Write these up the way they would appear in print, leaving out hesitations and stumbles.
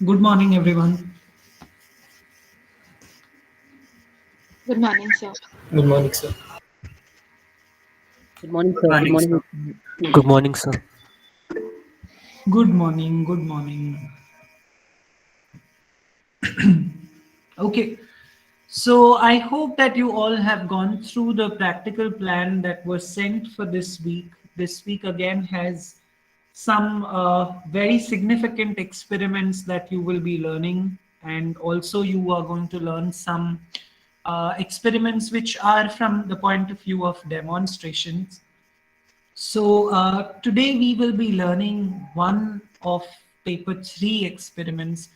Good morning, everyone. Good morning, sir. Good morning, sir. Good morning, Good sir. Good morning, morning. sir. Good morning, sir. Good morning. Good morning. Okay. So I hope that you all have gone through the practical plan that was sent for this week. This week again has some very significant experiments that you will be learning, and also you are going to learn some experiments which are from the point of view of demonstrations. So today we will be learning one of paper 3 experiments,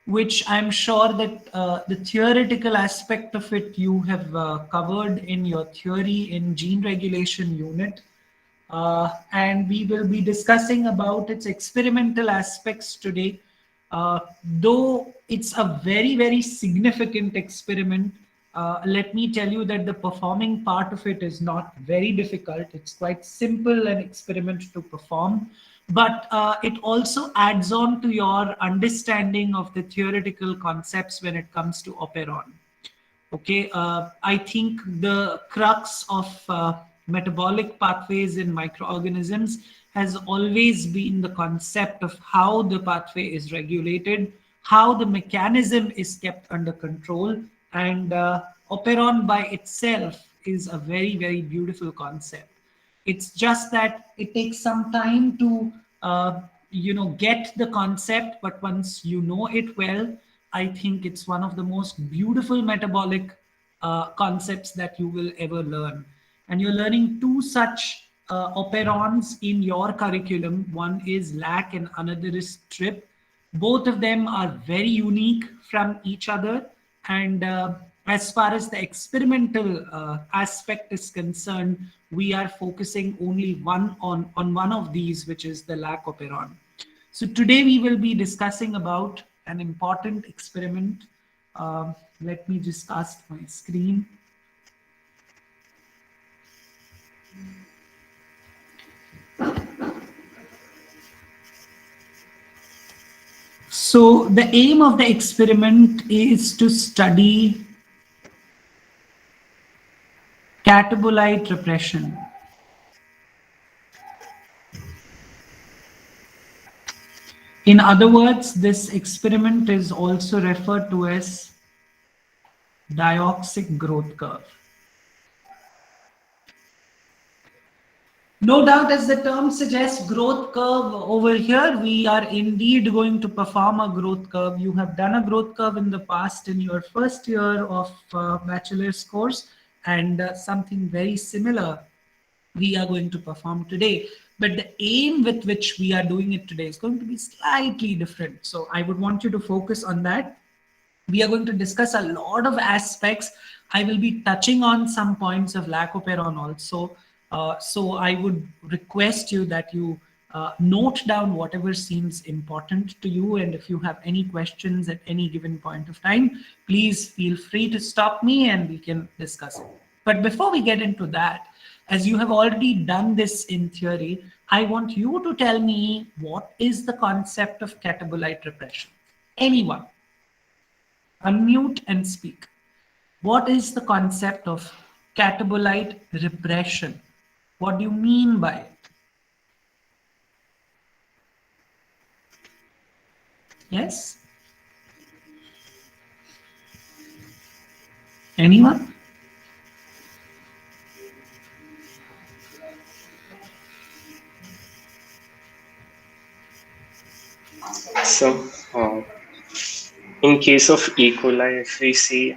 which I'm sure that the theoretical aspect of it you have covered in your theory in gene regulation unit. And we will be discussing about its experimental aspects today. Though it's a very, very significant experiment, let me tell you that the performing part of it is not very difficult. It's quite simple an experiment to perform, but it also adds on to your understanding of the theoretical concepts when it comes to operon. Okay, I think the crux of metabolic pathways in microorganisms has always been the concept of how the pathway is regulated, how the mechanism is kept under control, and operon by itself is a very, very beautiful concept. It's just that it takes some time to get the concept, but once you know it well, I think it's one of the most beautiful metabolic concepts that you will ever learn. And you're learning two such operons in your curriculum. One is lac and another is trip. Both of them are very unique from each other. And as far as the experimental aspect is concerned, we are focusing only on one of these, which is the lac operon. So today we will be discussing about an important experiment. Let me just cast my screen. So the aim of the experiment is to study catabolite repression. In other words, this experiment is also referred to as dioxic growth curve. No doubt, as the term suggests, growth curve over here, we are indeed going to perform a growth curve. You have done a growth curve in the past in your first year of bachelor's course, and something very similar we are going to perform today. But the aim with which we are doing it today is going to be slightly different. So I would want you to focus on that. We are going to discuss a lot of aspects. I will be touching on some points of lacoperon also. So I would request you that you note down whatever seems important to you. And if you have any questions at any given point of time, please feel free to stop me and we can discuss it. But before we get into that, as you have already done this in theory, I want you to tell me what is the concept of catabolite repression. Anyone? Unmute and speak. What is the concept of catabolite repression? What do you mean by it? Yes? Anyone? So, in case of E. coli, if we see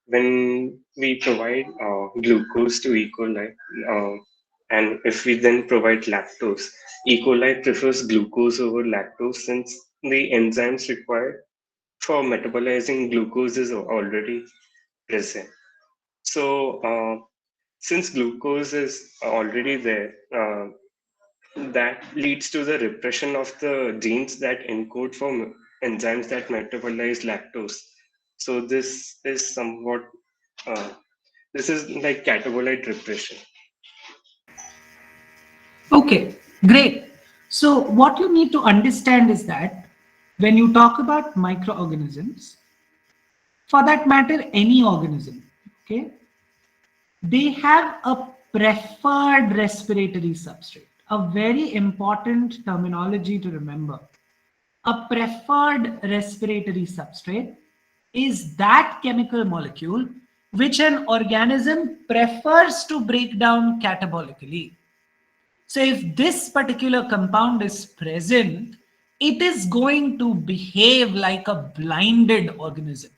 when we provide glucose to E. coli, and if we then provide lactose, E. coli prefers glucose over lactose since the enzymes required for metabolizing glucose is already present. So, since glucose is already there, that leads to the repression of the genes that encode for enzymes that metabolize lactose. So this is somewhat, this is like catabolite repression. Okay, great. So what you need to understand is that when you talk about microorganisms, for that matter, any organism, okay, they have a preferred respiratory substrate. A very important terminology to remember. A preferred respiratory substrate is that chemical molecule which an organism prefers to break down catabolically. So if this particular compound is present, it is going to behave like a blinded organism.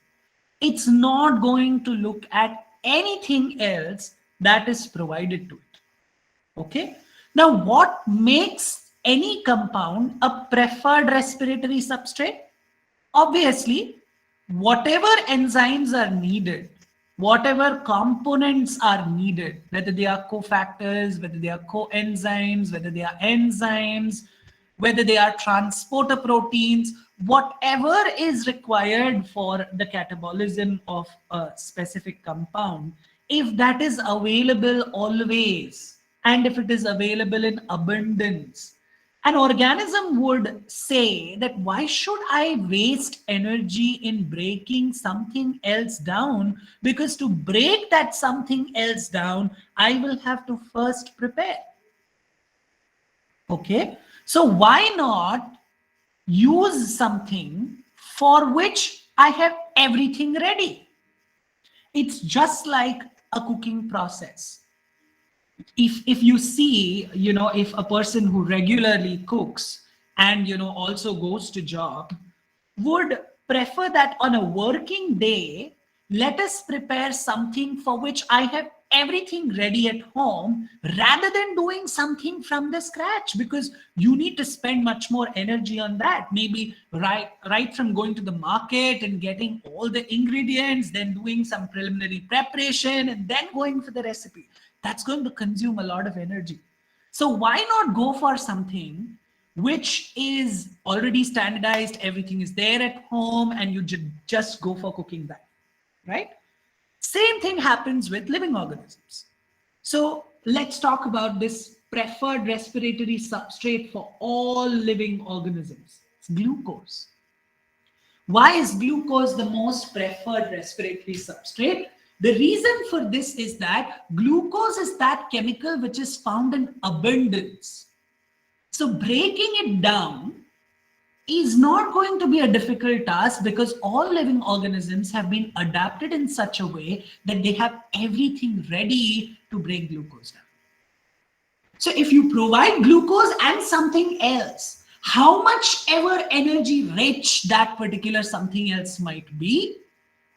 It's not going to look at anything else that is provided to it. Okay. Now, what makes any compound a preferred respiratory substrate? Obviously, whatever enzymes are needed, whatever components are needed, whether they are cofactors, whether they are coenzymes, whether they are enzymes, whether they are transporter proteins, whatever is required for the catabolism of a specific compound, if that is available always, and if it is available in abundance, an organism would say that why should I waste energy in breaking something else down? Because to break that something else down, I will have to first prepare. Okay. So why not use something for which I have everything ready? It's just like a cooking process. If you see, if a person who regularly cooks and also goes to job would prefer that on a working day, let us prepare something for which I have everything ready at home rather than doing something from the scratch, because you need to spend much more energy on that, maybe right from going to the market and getting all the ingredients, then doing some preliminary preparation and then going for the recipe. That's going to consume a lot of energy. So why not go for something which is already standardized, everything is there at home, and you just go for cooking that, right? Same thing happens with living organisms. So let's talk about this preferred respiratory substrate for all living organisms. It's glucose. Why is glucose the most preferred respiratory substrate? The reason for this is that glucose is that chemical which is found in abundance. So breaking it down is not going to be a difficult task, because all living organisms have been adapted in such a way that they have everything ready to break glucose down. So if you provide glucose and something else, how much ever energy rich that particular something else might be,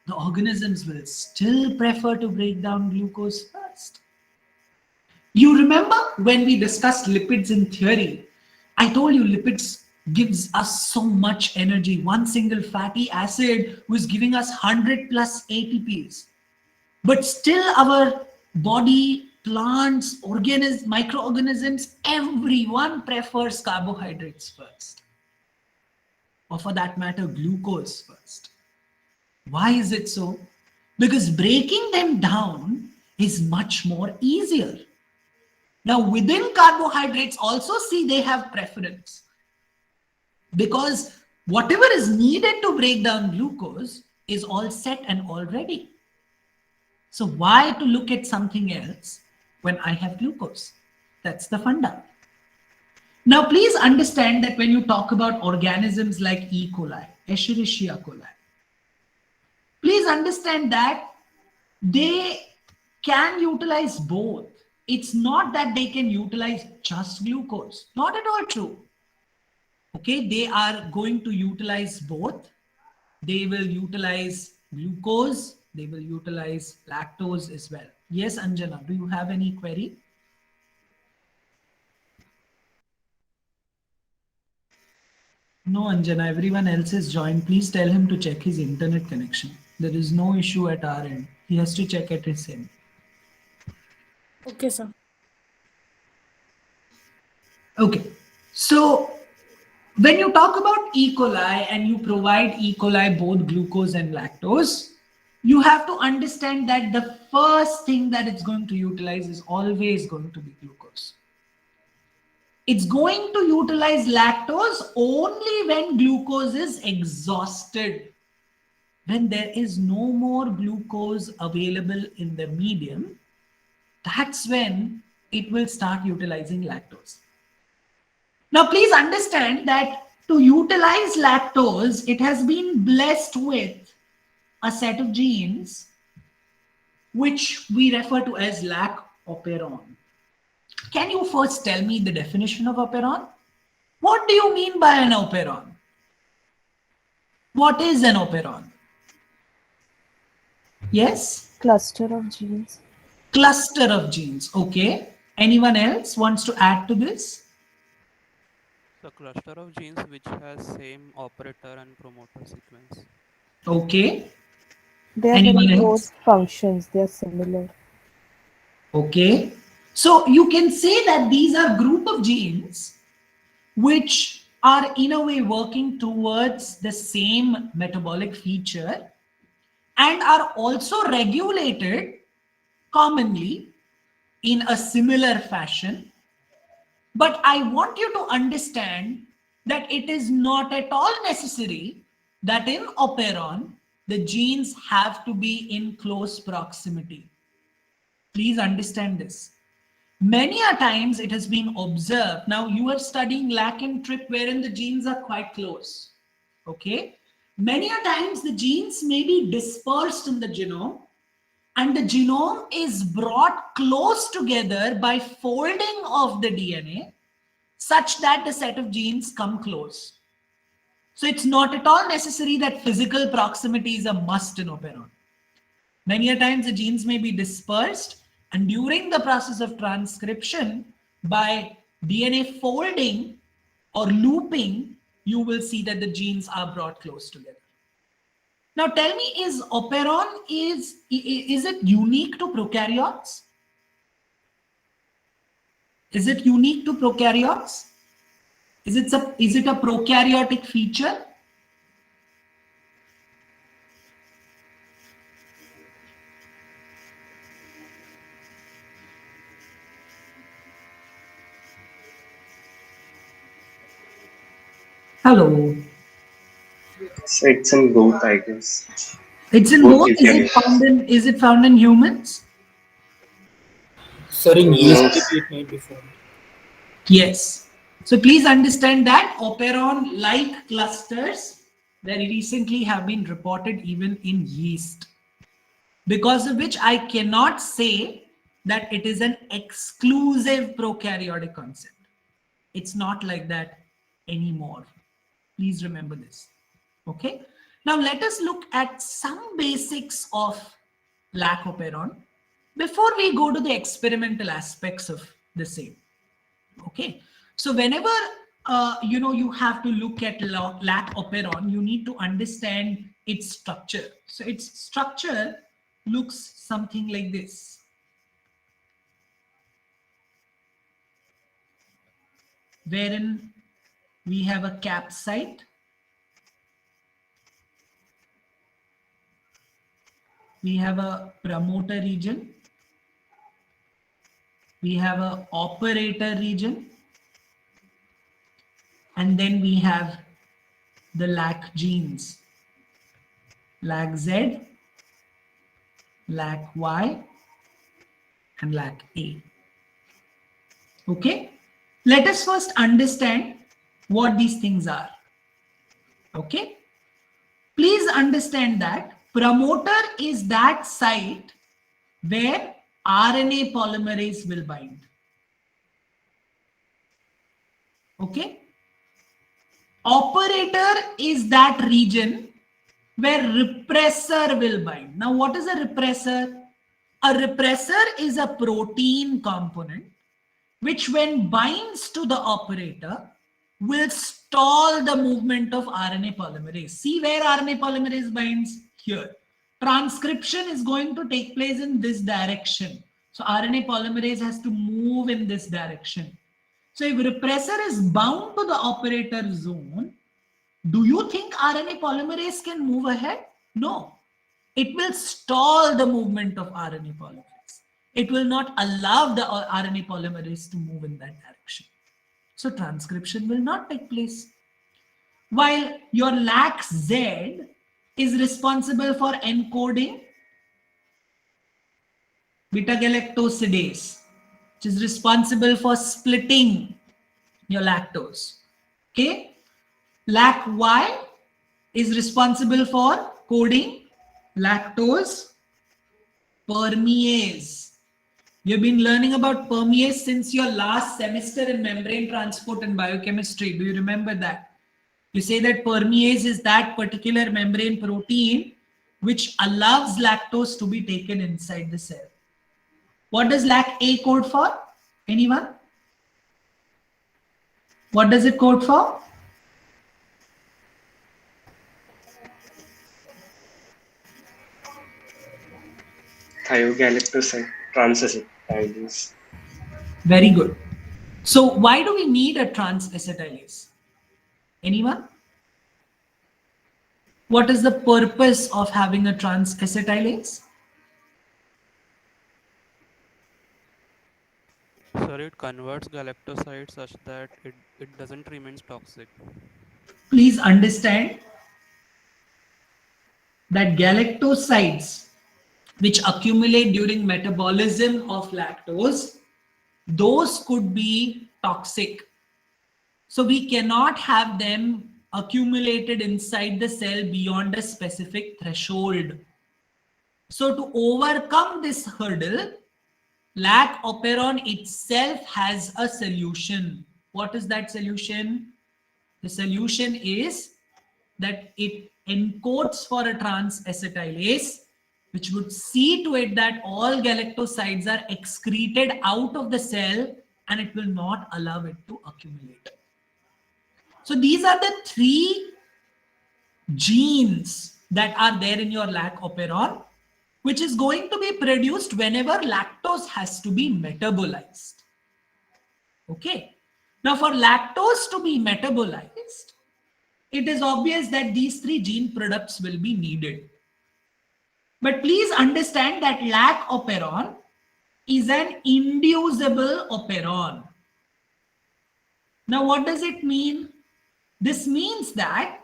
the organisms will still prefer to break down glucose first. You remember when we discussed lipids in theory, I told you lipids gives us so much energy. One single fatty acid was giving us 100 plus ATPs. But still our body, plants, organisms, microorganisms, everyone prefers carbohydrates first. Or for that matter, glucose first. Why is it so? Because breaking them down is much more easier. Now within carbohydrates also, see, they have preference, because whatever is needed to break down glucose is all set and all ready. So why to look at something else when I have glucose? That's the funda. Now please understand that when you talk about organisms like E. coli, Escherichia coli, please understand that they can utilize both. It's not that they can utilize just glucose. Not at all true. Okay, they are going to utilize both. They will utilize glucose. They will utilize lactose as well. Yes, Anjana, do you have any query? No, Anjana, everyone else is joined. Please tell him to check his internet connection. There is no issue at our end. He has to check at his end. Okay, sir. Okay, so when you talk about E. coli and you provide E. coli both glucose and lactose, you have to understand that the first thing that it's going to utilize is always going to be glucose. It's going to utilize lactose only when glucose is exhausted. When there is no more glucose available in the medium, that's when it will start utilizing lactose. Now, please understand that to utilize lactose, it has been blessed with a set of genes which we refer to as lac operon. Can you first tell me the definition of operon? What do you mean by an operon? What is an operon? Yes? Cluster of genes. Cluster of genes. Okay. Anyone else wants to add to this? The cluster of genes which has same operator and promoter sequence. Okay. They are Anyone very else? both functions. They are similar. Okay. So you can say that these are group of genes which are in a way working towards the same metabolic feature and are also regulated commonly in a similar fashion. But I want you to understand that it is not at all necessary that in operon, the genes have to be in close proximity. Please understand this. Many a times it has been observed. Now you are studying lac and trip wherein the genes are quite close. Okay. Many a times the genes may be dispersed in the genome and the genome is brought close together by folding of the DNA such that the set of genes come close. So it's not at all necessary that physical proximity is a must in operon. Many a times the genes may be dispersed and during the process of transcription by DNA folding or looping, you will see that the genes are brought close together. Now tell me, is operon, is it unique to prokaryotes? Is it unique to prokaryotes? Is it a prokaryotic feature? Hello. So it's in both, I guess. It's in Both both. eukaryotes. Is it found in humans? Sir, in No. yeast it may be found. Yes. So please understand that operon-like clusters very recently have been reported even in yeast, because of which I cannot say that it is an exclusive prokaryotic concept. It's not like that anymore. Please remember this. Okay. Now let us look at some basics of lac operon before we go to the experimental aspects of the same. Okay. So whenever you have to look at lac operon, you need to understand its structure. So its structure looks something like this. Wherein we have a cap site, we have a promoter region, we have a operator region, and then we have the lac genes, lac Z, lac Y, and lac A. Okay, let us first understand what these things are. Okay, please understand that promoter is that site where RNA polymerase will bind. Okay, operator is that region where repressor will bind. Now, what is a repressor? A repressor is a protein component which, when binds to the operator, will stall the movement of RNA polymerase. See where RNA polymerase binds? Here. Transcription is going to take place in this direction. So RNA polymerase has to move in this direction. So if repressor is bound to the operator zone, do you think RNA polymerase can move ahead? No. It will stall the movement of RNA polymerase. It will not allow the RNA polymerase to move in that direction. So transcription will not take place. While your LAC-Z is responsible for encoding beta-galactosidase, which is responsible for splitting your lactose. Okay? LAC-Y is responsible for coding lactose permease. You've been learning about permease since your last semester in membrane transport and biochemistry. Do you remember that? You say that permease is that particular membrane protein which allows lactose to be taken inside the cell. What does LAC-A code for? Anyone? What does it code for? Thiogalactoside transacetylase. Very good. So why do we need a transacetylase? Anyone? What is the purpose of having a transacetylase? Sir, it converts galactoside such that it doesn't remain toxic. Please understand that galactosides which accumulate during metabolism of lactose, those could be toxic. So we cannot have them accumulated inside the cell beyond a specific threshold. So to overcome this hurdle, lac operon itself has a solution. What is that solution? The solution is that it encodes for a transacetylase, which would see to it that all galactosides are excreted out of the cell and it will not allow it to accumulate. So these are the three genes that are there in your lac operon, which is going to be produced whenever lactose has to be metabolized. Okay. Now for lactose to be metabolized, it is obvious that these three gene products will be needed. But please understand that lac operon is an inducible operon. Now what does it mean? This means that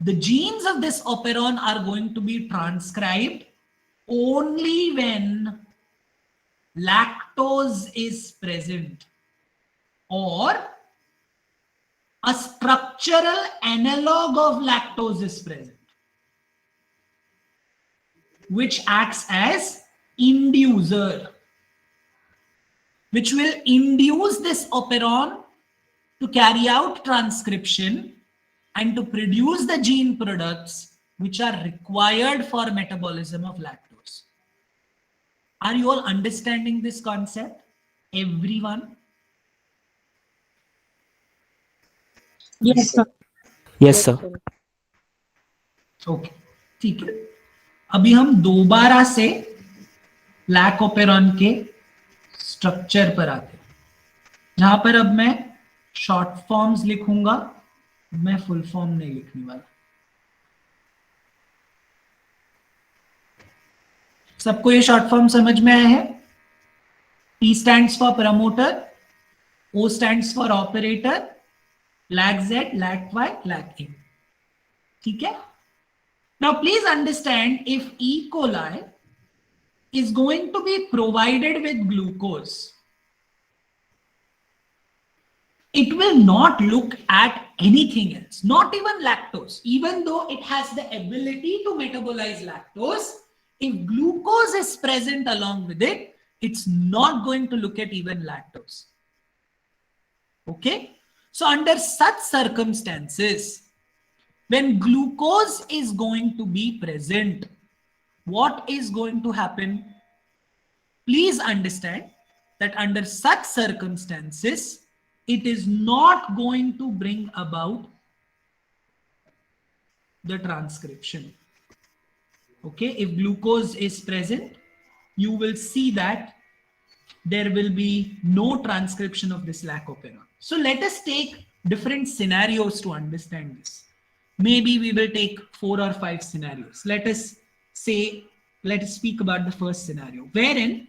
the genes of this operon are going to be transcribed only when lactose is present or a structural analog of lactose is present, which acts as inducer, which will induce this operon to carry out transcription and to produce the gene products which are required for metabolism of lactose. Are you all understanding this concept? Everyone? Yes, sir. Yes, sir. Okay, ठीक है. अभी हम दोबारा से lac operon के structure पर आते हैं. यहां पर अब मैं शॉर्ट फॉर्म्स लिखूंगा, मैं फुल फॉर्म नहीं लिखने वाला. सबको ये शॉर्ट फॉर्म समझ में आया है? P stands for promoter, O stands for operator, LAC-Z, LAC-Y, LAC-A. ठीक है? Now please understand, if E. coli is going to be provided with glucose, it will not look at anything else, not even lactose. Even though it has the ability to metabolize lactose, if glucose is present along with it, it's not going to look at even lactose. Okay? So under such circumstances, when glucose is going to be present, what is going to happen? Please understand that under such circumstances, it is not going to bring about the transcription. Okay, if glucose is present, you will see that there will be no transcription of this lac operon. So let us take different scenarios to understand this. Maybe we will take 4 or 5 scenarios. Let us speak about the first scenario, wherein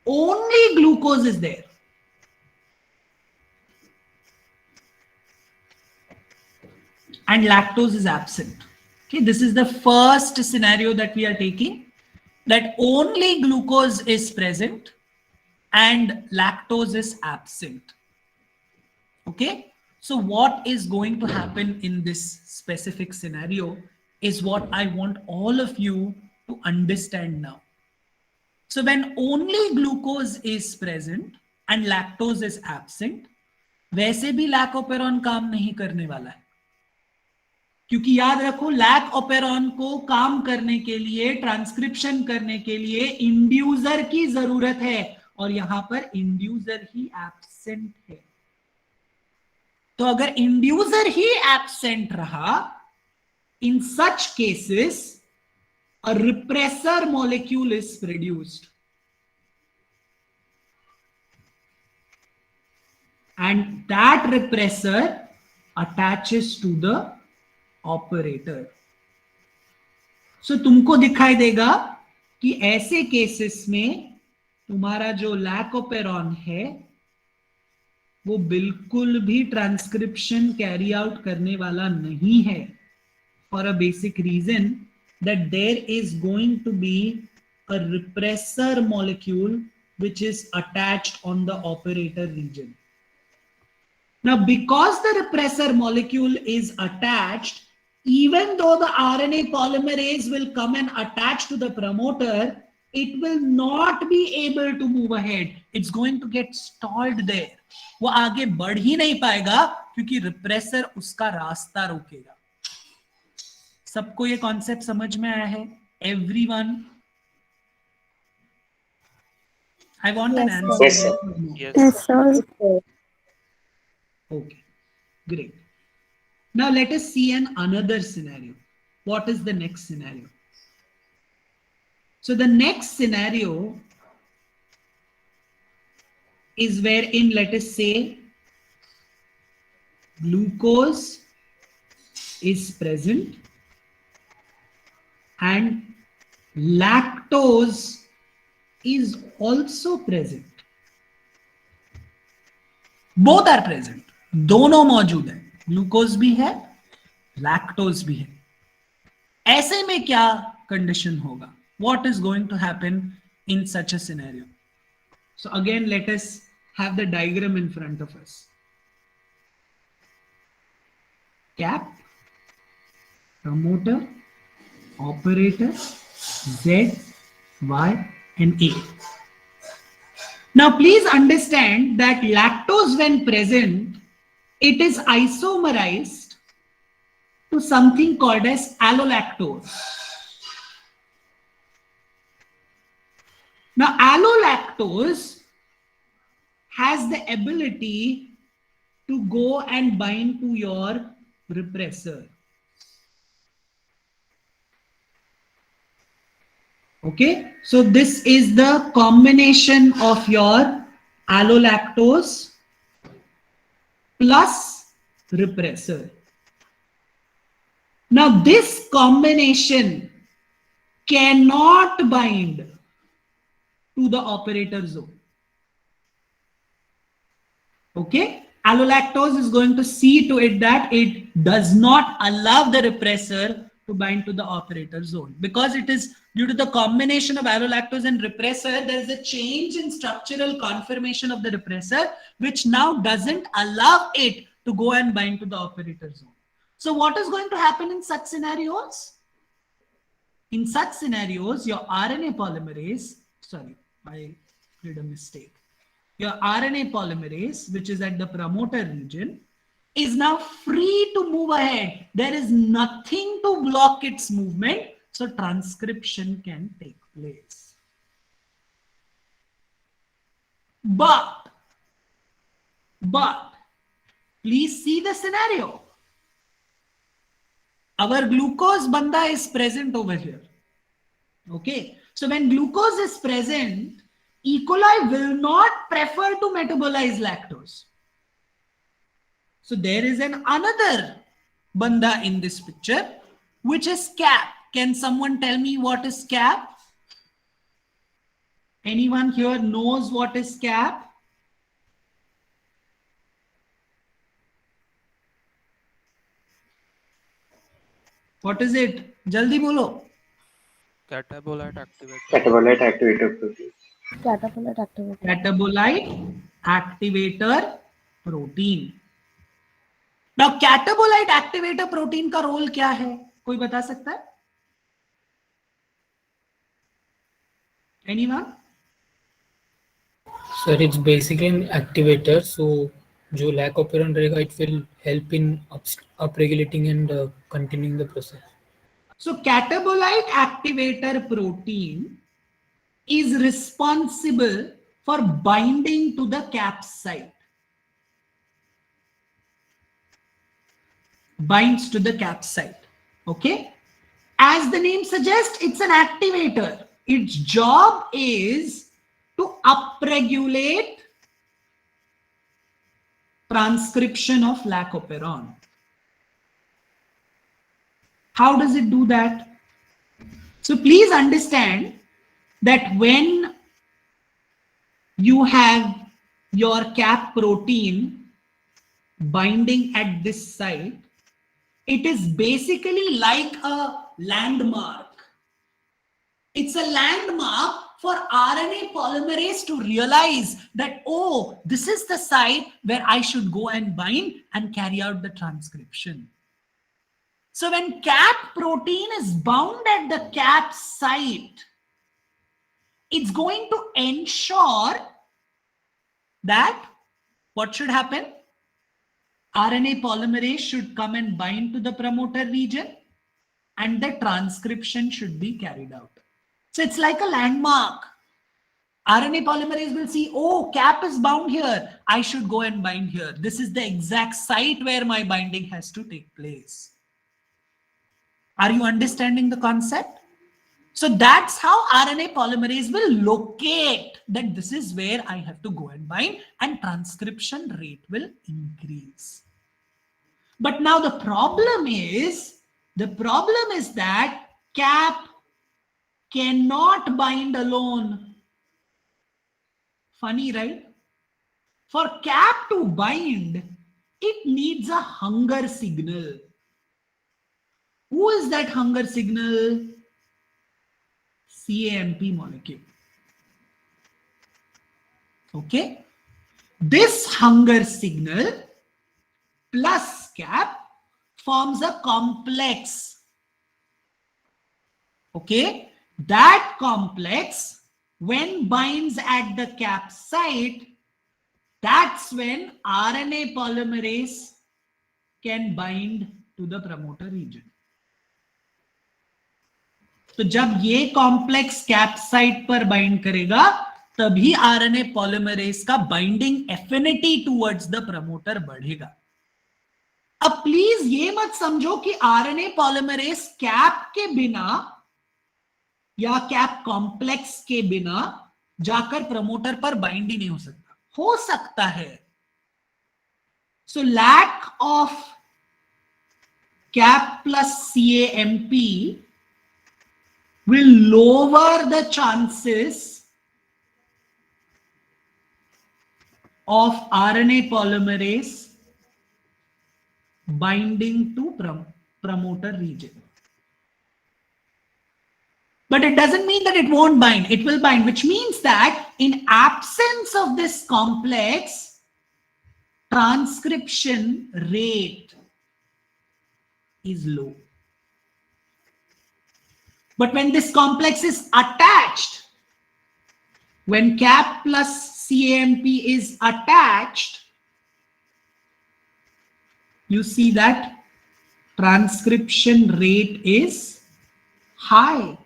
only glucose is there. and lactose is absent. Okay, this is the first scenario that we are taking, that only glucose is present and lactose is absent. Okay, so what is going to happen in this specific scenario is what I want all of you to understand now. So when only glucose is present and lactose is absent, वैसे भी lack operon काम नहीं करने वाला है, क्योंकि याद रखो लैक ऑपेरॉन को काम करने के लिए, ट्रांसक्रिप्शन करने के लिए इंड्यूसर की जरूरत है, और यहां पर इंड्यूसर ही एब्सेंट है. तो अगर इंड्यूसर ही एब्सेंट रहा, in such cases a repressor molecule is produced, and that repressor attaches to the operator. So तुमको दिखाई देगा कि ऐसे केसेस में तुम्हारा जो लैकोपेरॉन है वो बिल्कुल भी ट्रांसक्रिप्शन कैरी आउट करने वाला नहीं है, for a basic reason that there is going to be a repressor molecule which is attached on the operator region. Now, because the repressor molecule is attached, even though the RNA polymerase will come and attach to the promoter, it will not be able to move ahead. It's going to get stalled there. वो आगे बढ़ ही नहीं पाएगा क्योंकि repressor उसका रास्ता रोकेगा. सबको ये कॉन्सेप्ट समझ में आया है? Everyone? I want an answer. Yes, sir. Yes. sir. Okay, great. Now let us see another scenario. What is the next scenario? So the next scenario is wherein, let us say, glucose is present and lactose is also present. Both are present. दोनों मौजूद है. Glucose भी है, lactose भी है. ऐसे में क्या कंडीशन होगा? What is going to happen in such a scenario? So again, let us have the diagram in front of us. Cap, promoter, operator, Z, Y, and A. Now please understand that lactose, when present, it is isomerized to something called as allolactose. Now allolactose has the ability to go and bind to your repressor. Okay, so this is the combination of your allolactose plus repressor. Now this combination cannot bind to the operator zone. Okay, allolactose is going to see to it that it does not allow the repressor to bind to the operator zone, because it is due to the combination of allolactose and repressor, there is a change in structural conformation of the repressor, which now doesn't allow it to go and bind to the operator zone. So what is going to happen in such scenarios? In such scenarios, your RNA polymerase, sorry, I did a mistake. Your RNA polymerase, which is at the promoter region, is now free to move ahead. There is nothing to block its movement, so transcription can take place. But please see the scenario. Our glucose banda is present over here. Okay, so when glucose is present, E. coli will not prefer to metabolize lactose. So there is another banda in this picture, which is cap. Can someone tell me what is cap? Anyone here knows what is cap? What is it? जल्दी बोलो. Catabolite activator. Catabolite activator protein. Catabolite activator. Catabolite activator protein. Now catabolite activator protein का role क्या है? कोई बता सकता है? Anyone? Sir, it's basically an activator. So, जो lack operon रहेगा, it will help in upregulating and continuing the process. So catabolite activator protein is responsible for binding to the cap site. Binds to the cap site. Okay? As the name suggests, it's an activator. Its job is to upregulate transcription of lac operon. How does it do that? So please understand that when you have your cap protein binding at this site, it is basically like a landmark. It's a landmark for RNA polymerase to realize that, oh, this is the site where I should go and bind and carry out the transcription. So when cap protein is bound at the cap site, it's going to ensure that what should happen? RNA polymerase should come and bind to the promoter region and the transcription should be carried out. So it's like a landmark. RNA polymerase will see, oh, cap is bound here. I should go and bind here. This is the exact site where my binding has to take place. Are you understanding the concept? So that's how RNA polymerase will locate that this is where I have to go and bind, and transcription rate will increase. But now the problem is that cap cannot bind alone. Funny, right? For cap to bind, it needs a hunger signal. Who is that hunger signal? CAMP molecule. Okay. This hunger signal plus cap forms a complex. Okay. That complex, when binds at the cap site, that's when RNA polymerase can bind to the promoter region. तो जब ये complex cap site पर bind करेगा तभी RNA polymerase का binding affinity towards the promoter बढ़ेगा. अब please ये मत समझो कि आरएनए पॉलीमरेज कैप के बिना या कैप कॉम्प्लेक्स के बिना जाकर प्रमोटर पर बाइंड ही नहीं हो सकता है. So lack of cap plus CAMP will lower the chances of RNA polymerase binding to promoter region. But it doesn't mean that it won't bind. It will bind, which means that in absence of this complex, transcription rate is low. But when this complex is attached, when cap plus CAMP is attached, you see that transcription rate is high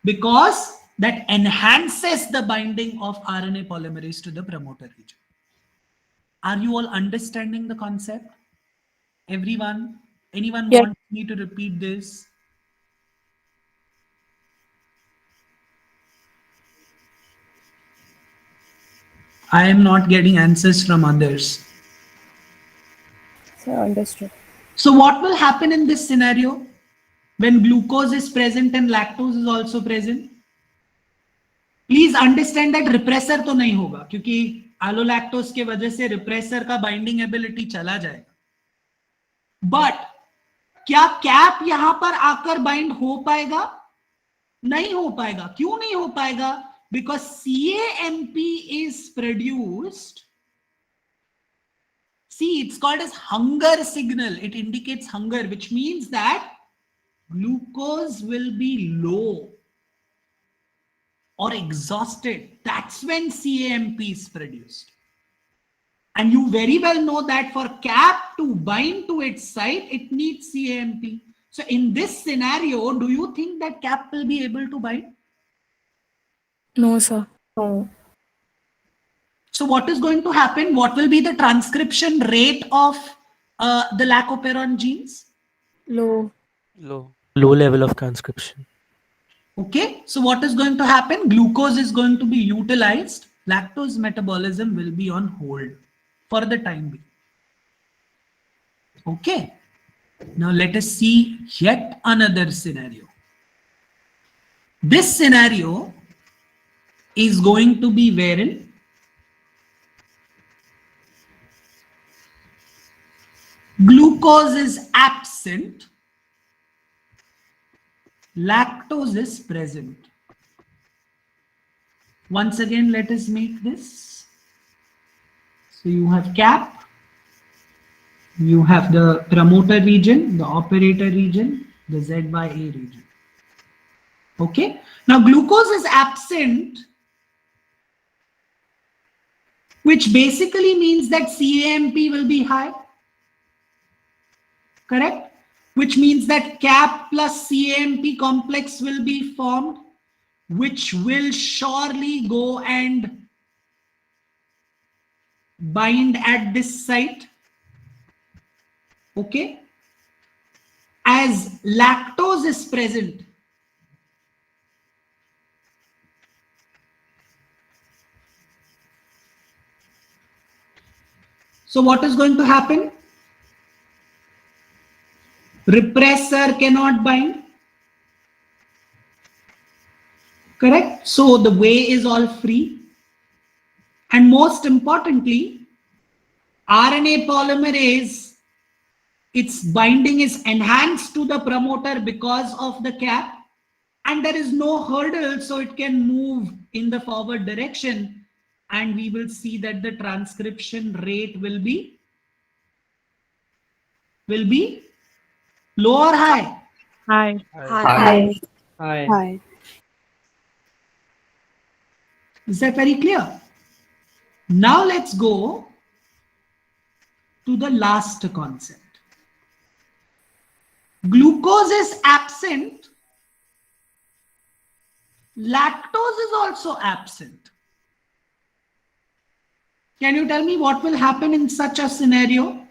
because that enhances the binding of RNA polymerase to the promoter region. Are you all understanding the concept? Everyone? Anyone Yes. want me to repeat this? I am not getting answers from others. So understood. So what will happen in this scenario when glucose is present and lactose is also present? Please understand that repressor तो नहीं होगा क्योंकि alolactose के वजह से repressor का binding ability चला जाएगा. But क्या कैप यहां पर आकर बाइंड हो पाएगा? नहीं हो पाएगा. क्यों नहीं हो पाएगा? Because CAMP is produced. See, it's called as hunger signal. It indicates hunger, which means that glucose will be low or exhausted. That's when CAMP is produced. And you very well know that for cap to bind to its site, it needs CAMP. So in this scenario, do you think that cap will be able to bind? No, sir. No. So what is going to happen? What will be the transcription rate of the lac-operon genes? Low. Low. Low level of transcription. Okay, so what is going to happen? Glucose is going to be utilized. Lactose metabolism will be on hold for the time being. Okay, now let us see yet another scenario. This scenario is going to be wherein glucose is absent, lactose is present. Once again, let us make this. So you have cap, you have the promoter region, the operator region, the Z by A region. Okay, now glucose is absent, which basically means that CAMP will be high. Correct? Which means that cap plus CAMP complex will be formed, which will surely go and bind at this site. Okay? As lactose is present, so what is going to happen? Repressor cannot bind. Correct? So the way is all free. And most importantly, RNA polymerase, its binding is enhanced to the promoter because of the cap, and there is no hurdle, so it can move in the forward direction, and we will see that the transcription rate will be low or high? High. High. High. Is that very clear? Now let's go to the last concept. Glucose is absent. Lactose is also absent. Can you tell me what will happen in such a scenario?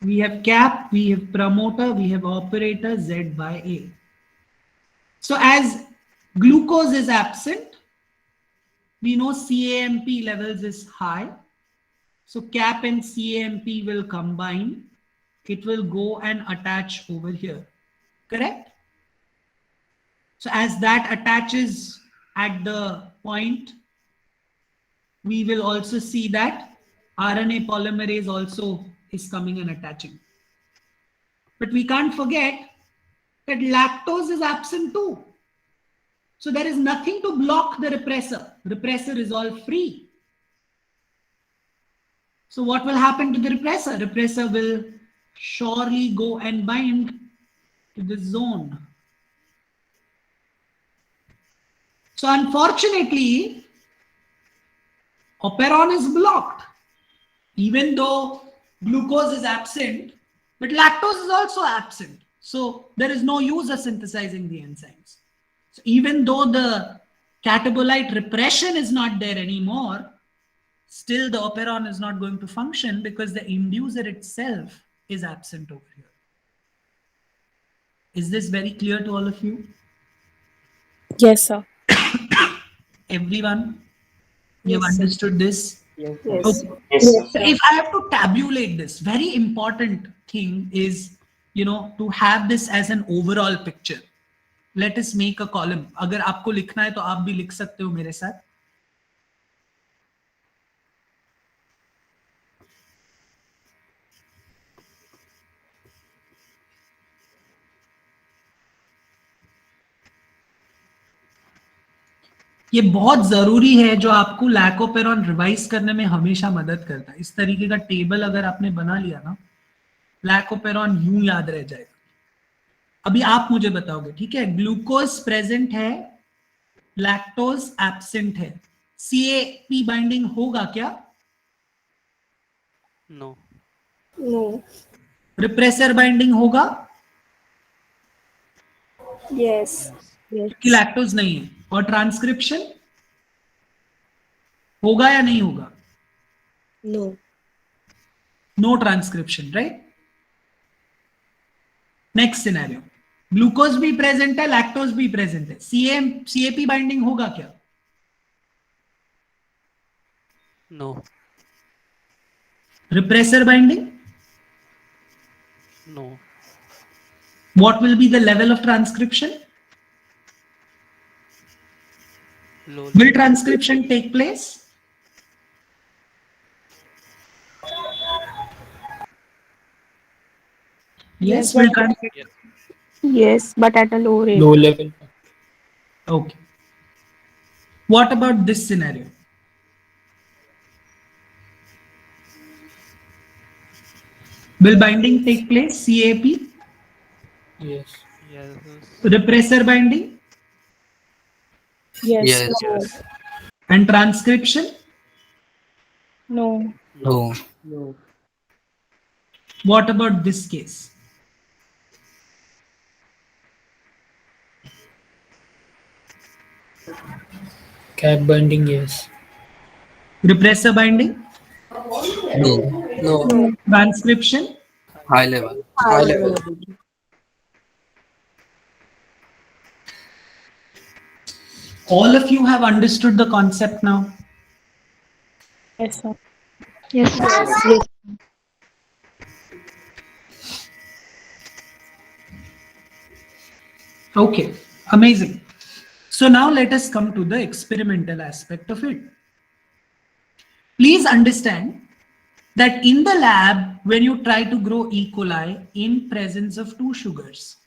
We have cap, we have promoter, we have operator Z by A. So as glucose is absent, we know CAMP levels is high. So cap and CAMP will combine. It will go and attach over here. Correct? So as that attaches at the point, we will also see that RNA polymerase also is coming and attaching. But we can't forget that lactose is absent too. So there is nothing to block the repressor. Repressor is all free. So what will happen to the repressor? Repressor will surely go and bind to this zone. So unfortunately, operon is blocked, even though glucose is absent, but lactose is also absent. So there is no use of synthesizing the enzymes. So even though the catabolite repression is not there anymore, still the operon is not going to function because the inducer itself is absent over here. Is this very clear to all of you? Yes, sir. Everyone? You have Yes, sir. understood this? Yes. Okay. Yes, sir. So if I have to tabulate this, very important thing is, to have this as an overall picture. Let us make a column. अगर आपको लिखना है तो आप भी लिख सकते हो मेरे साथ. ये बहुत जरूरी है, जो आपको लैकोपेरॉन रिवाइज करने में हमेशा मदद करता है। इस तरीके का टेबल अगर आपने बना लिया ना, लैकोपेरॉन यूं याद रह जाएगा। अभी आप मुझे बताओगे, ठीक है, ग्लूकोज प्रेजेंट है, लैक्टोज एब्सेंट है, CAP बाइंडिंग होगा क्या? No. No. रिप्रेसर बाइंडिंग होगा? Yes. Yes. क्योंकि लैक्टोज नहीं है। और ट्रांसक्रिप्शन होगा या नहीं होगा? No. No transcription, right. Next scenario, glucose भी प्रेजेंट है, लैक्टोज भी प्रेजेंट है, CAP बाइंडिंग होगा क्या? No. Repressor binding? No. What will be the level of transcription? Low Will level. transcription take place? Yes, will transcription. Yes, but at a low rate. Low level. Okay. What about this scenario? Will binding take place? CAP? Yes. Yes. Repressor binding? Yes. No. And transcription? No. No. What about this case? Cap binding, yes. Repressor binding? No. Transcription? High level. High level. All of you have understood the concept now? Yes, sir. Yes. Yes. Okay, amazing. So now let us come to the experimental aspect of it. Please understand that in the lab, when you try to grow E. coli in presence of two sugars,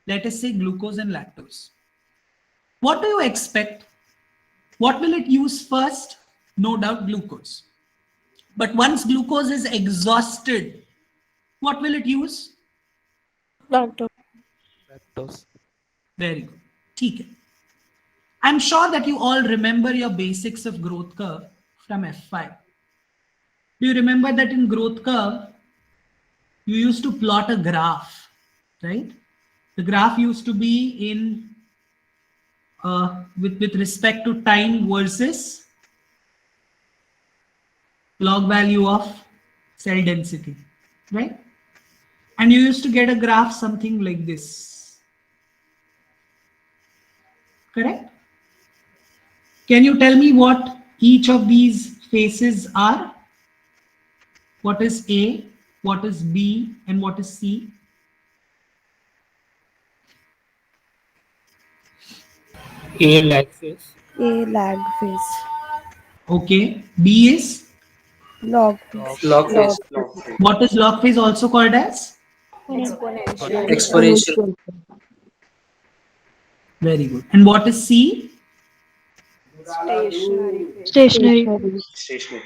let us say glucose and lactose, what do you expect? What will it use first? No doubt glucose. But once glucose is exhausted, what will it use? Doctor. Lactose. Very good. ठीक है. I'm sure that you all remember your basics of growth curve from F5. Do you remember that in growth curve, you used to plot a graph, right? The graph used to be in with respect to time versus log value of cell density, right? And you used to get a graph something like this, correct? Can you tell me what each of these faces are? What is A, what is B, and what is C? A lag phase. A lag phase. Okay, B is? Log phase. Log phase. Log phase. What is log phase also called as? Exponential. Exponential. Very good. And what is C? Stationary phase. Stationary. Stationary.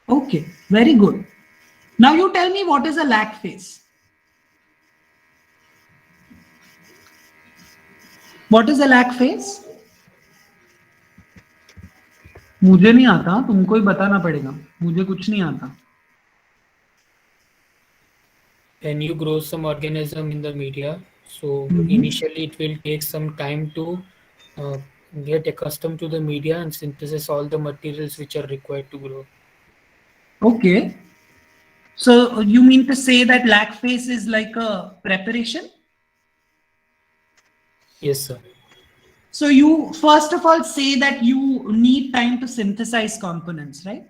Okay, very good. Now you tell me what is a lag phase? What is a lag phase? मुझे नहीं आता, तुमको ही बताना पड़ेगा, मुझे कुछ नहीं आता. When you grow some organism in the media, so Mhm. initially it will take some time to get accustomed to the media and synthesize all the materials which are required to grow. Okay. So you mean to say that lag phase is like a preparation? Yes, sir. So you first of all say that you need time to synthesize components, right?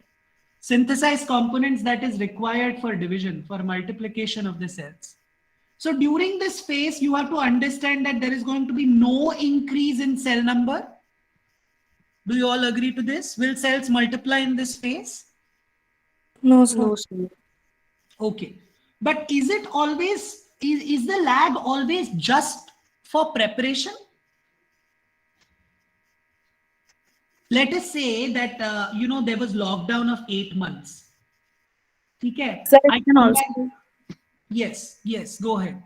Synthesize components that is required for division, for multiplication of the cells. So during this phase, you have to understand that there is going to be no increase in cell number. Do you all agree to this? Will cells multiply in this phase? No, sir. Okay. But is it always, is the lag always just for preparation? let us say that there was lockdown of 8 months. Okay, Sir, I it can come also back. Yes, go ahead.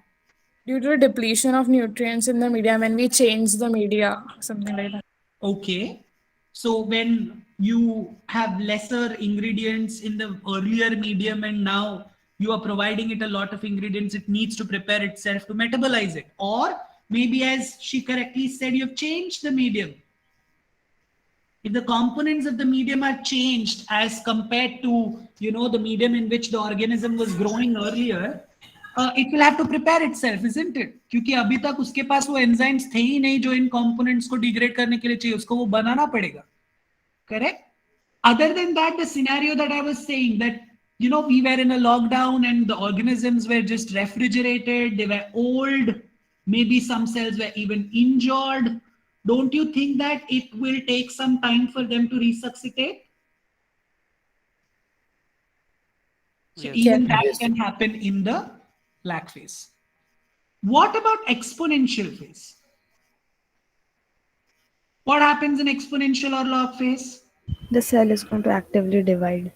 due to depletion of nutrients in the media when we change the media, something like that. Okay, so when you have lesser ingredients in the earlier medium and now you are providing it a lot of ingredients, it needs to prepare itself to metabolize it. Or maybe, as she correctly said, you've changed the medium. If the components of the medium are changed as compared to the medium in which the organism was growing earlier, it will have to prepare itself, isn't it? क्योंकि अभी तक उसके पास वो enzymes थे ही नहीं जो इन components को degrade करने के लिए चाहिए, उसको वो बनाना पड़ेगा. Correct? Other than that, the scenario that I was saying, that we were in a lockdown and the organisms were just refrigerated, they were old, maybe some cells were even injured. Don't you think that it will take some time for them to resuscitate? So Yes. even that Yes. can happen in the lag phase. What about exponential phase? What happens in exponential or log phase? The cell is going to actively divide.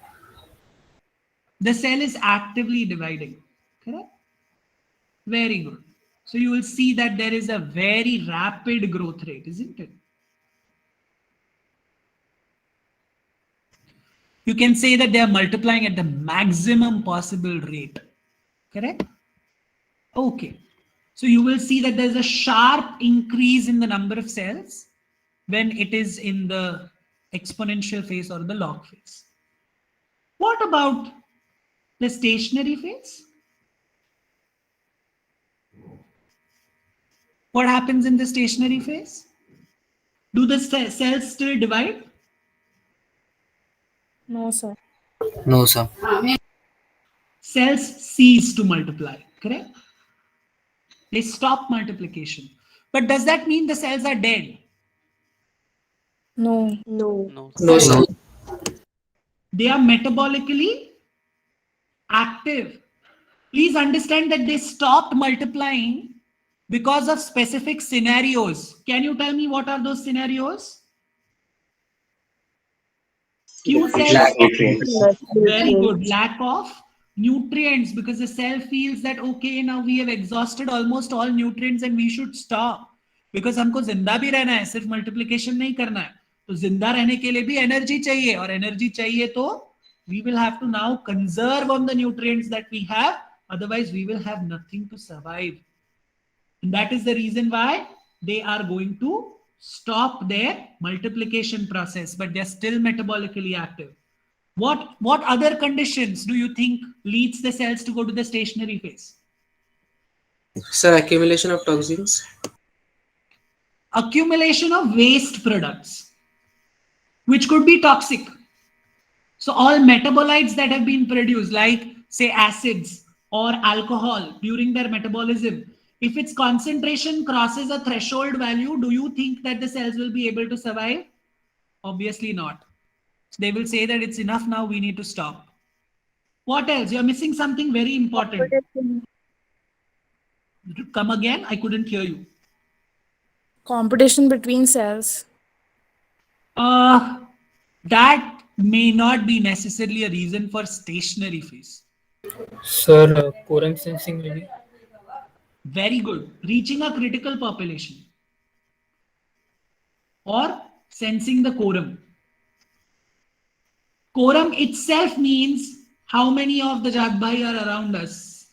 The cell is actively dividing. Correct? Very good. So you will see that there is a very rapid growth rate, isn't it? You can say that they are multiplying at the maximum possible rate. Correct? Okay. So you will see that there's a sharp increase in the number of cells when it is in the exponential phase or the log phase. What about the stationary phase? What happens in the stationary phase? Do the cells still divide? No, sir. No, sir. Cells cease to multiply, correct? They stop multiplication. But does that mean the cells are dead? No. No. No. No, sir. No. They are metabolically active. Please understand that they stopped multiplying because of specific scenarios. Can you tell me what are those scenarios? Q Depletion cells. of nutrients. Very good. Lack of nutrients, because the cell feels that okay, now we have exhausted almost all nutrients and we should stop, because हमको जिंदा भी रहना है, सिर्फ multiplication नहीं करना है. तो जिंदा रहने के लिए भी एनर्जी चाहिए, और एनर्जी चाहिए तो we will have to now conserve on the nutrients that we have, otherwise we will have nothing to survive. And that is the reason why they are going to stop their multiplication process, but they're still metabolically active. What other conditions do you think leads the cells to go to the stationary phase? Sir, accumulation of toxins. Accumulation of waste products, which could be toxic. So all metabolites that have been produced, like say acids or alcohol during their metabolism, if its concentration crosses a threshold value, do you think that the cells will be able to survive? Obviously not. They will say that it's enough now, we need to stop. What else? You're missing something very important. Come again, I couldn't hear you. Competition between cells. That may not be necessarily a reason for stationary phase. Sir, quorum sensing maybe. Very good. Reaching a critical population or sensing the quorum. Quorum itself means how many of the Jagbhai are around us.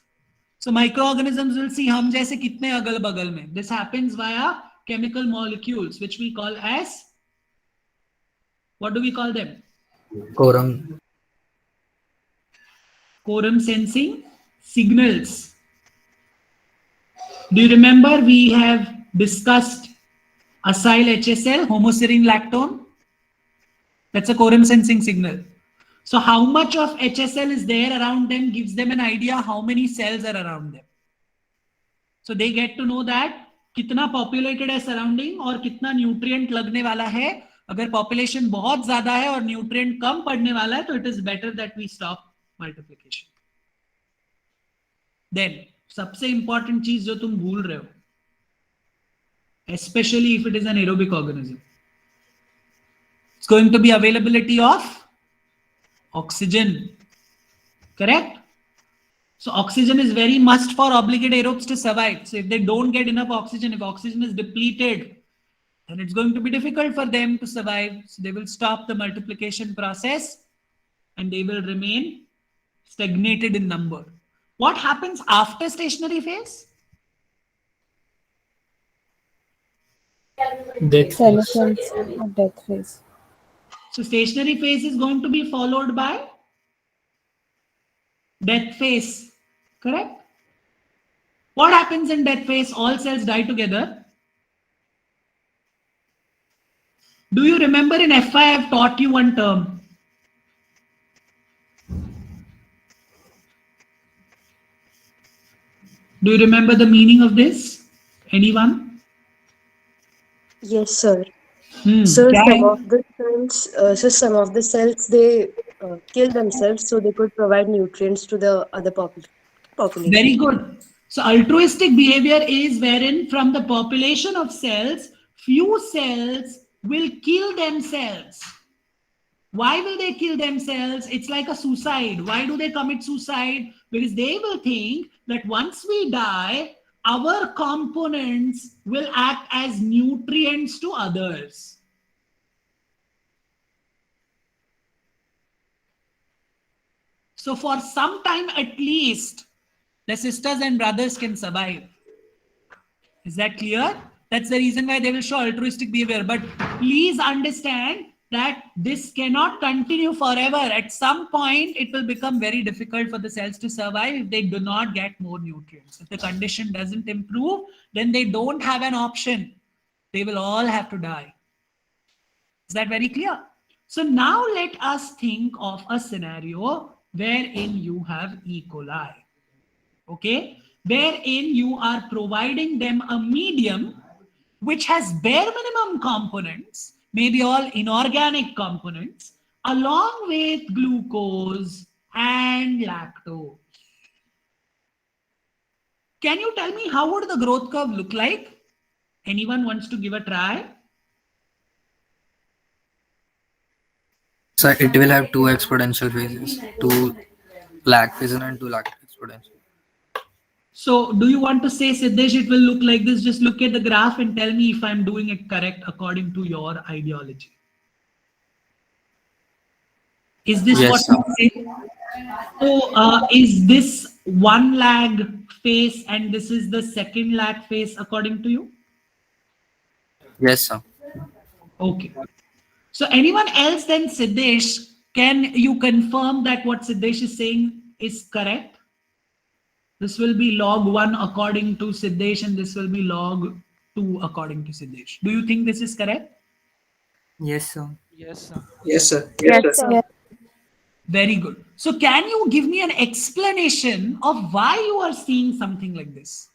So microorganisms will see hum jaise kitne agal bagal mein. This happens via chemical molecules, which we call as, what do we call them? Quorum. Quorum sensing signals. Do you remember we have discussed acyl HSL, homoserine lactone? That's a quorum sensing signal. So how much of HSL is there around them gives them an idea how many cells are around them. So they get to know that कितना populated है surrounding और कितना nutrient लगने वाला है. अगर population बहुत ज़्यादा है और nutrient कम पड़ने वाला है, तो it is better that we stop multiplication. Then सबसे important चीज जो तुम भूल रहे हो, especially if it is an aerobic organism, it's going to be availability of oxygen. Correct? So oxygen is very must for obligate aerobes to survive. So if they don't get enough oxygen, if oxygen is depleted, then it's going to be difficult for them to survive. So they will stop the multiplication process and they will remain stagnated in number. What happens after stationary phase? Death phase. Senescence or death phase. So stationary phase is going to be followed by death phase. Correct? What happens in death phase? All cells die together. Do you remember in FI I have taught you one term? Do you remember the meaning of this? Anyone? Yes, sir. So Some of the some of the cells they kill themselves so they could provide nutrients to the other population. very good. So altruistic behavior is wherein from the population of cells, few cells will kill themselves. Why will they kill themselves? It's like a suicide. Why do they commit suicide? Because they will think that once we die, our components will act as nutrients to others. So for some time at least, the sisters and brothers can survive. Is that clear? That's the reason why they will show altruistic behavior. But please understand that this cannot continue forever. At some point, it will become very difficult for the cells to survive if they do not get more nutrients. If the condition doesn't improve, then they don't have an option. They will all have to die. Is that very clear? So now let us think of a scenario wherein you have E. coli. Okay? Wherein you are providing them a medium which has bare minimum components, maybe all inorganic components, along with glucose and lactose. Can you tell me how would the growth curve look like? Anyone wants to give a try? So it will have two exponential phases, two lag phase and two lag exponential. So do you want to say, Siddesh, it will look like this? Just look at the graph and tell me if I'm doing it correct according to your ideology. Is this Yes, what sir. you say? So is this one lag phase and this is the second lag phase according to you? Yes, sir. Okay. So anyone else than Siddesh, can you confirm that what Siddesh is saying is correct? This will be log 1 according to Siddesh and this will be log 2 according to Siddesh. Do you think this is correct? Yes, sir. Yes, sir. Yes, sir. Yes, sir. Yeah. Very good. So can you give me an explanation of why you are seeing something like this?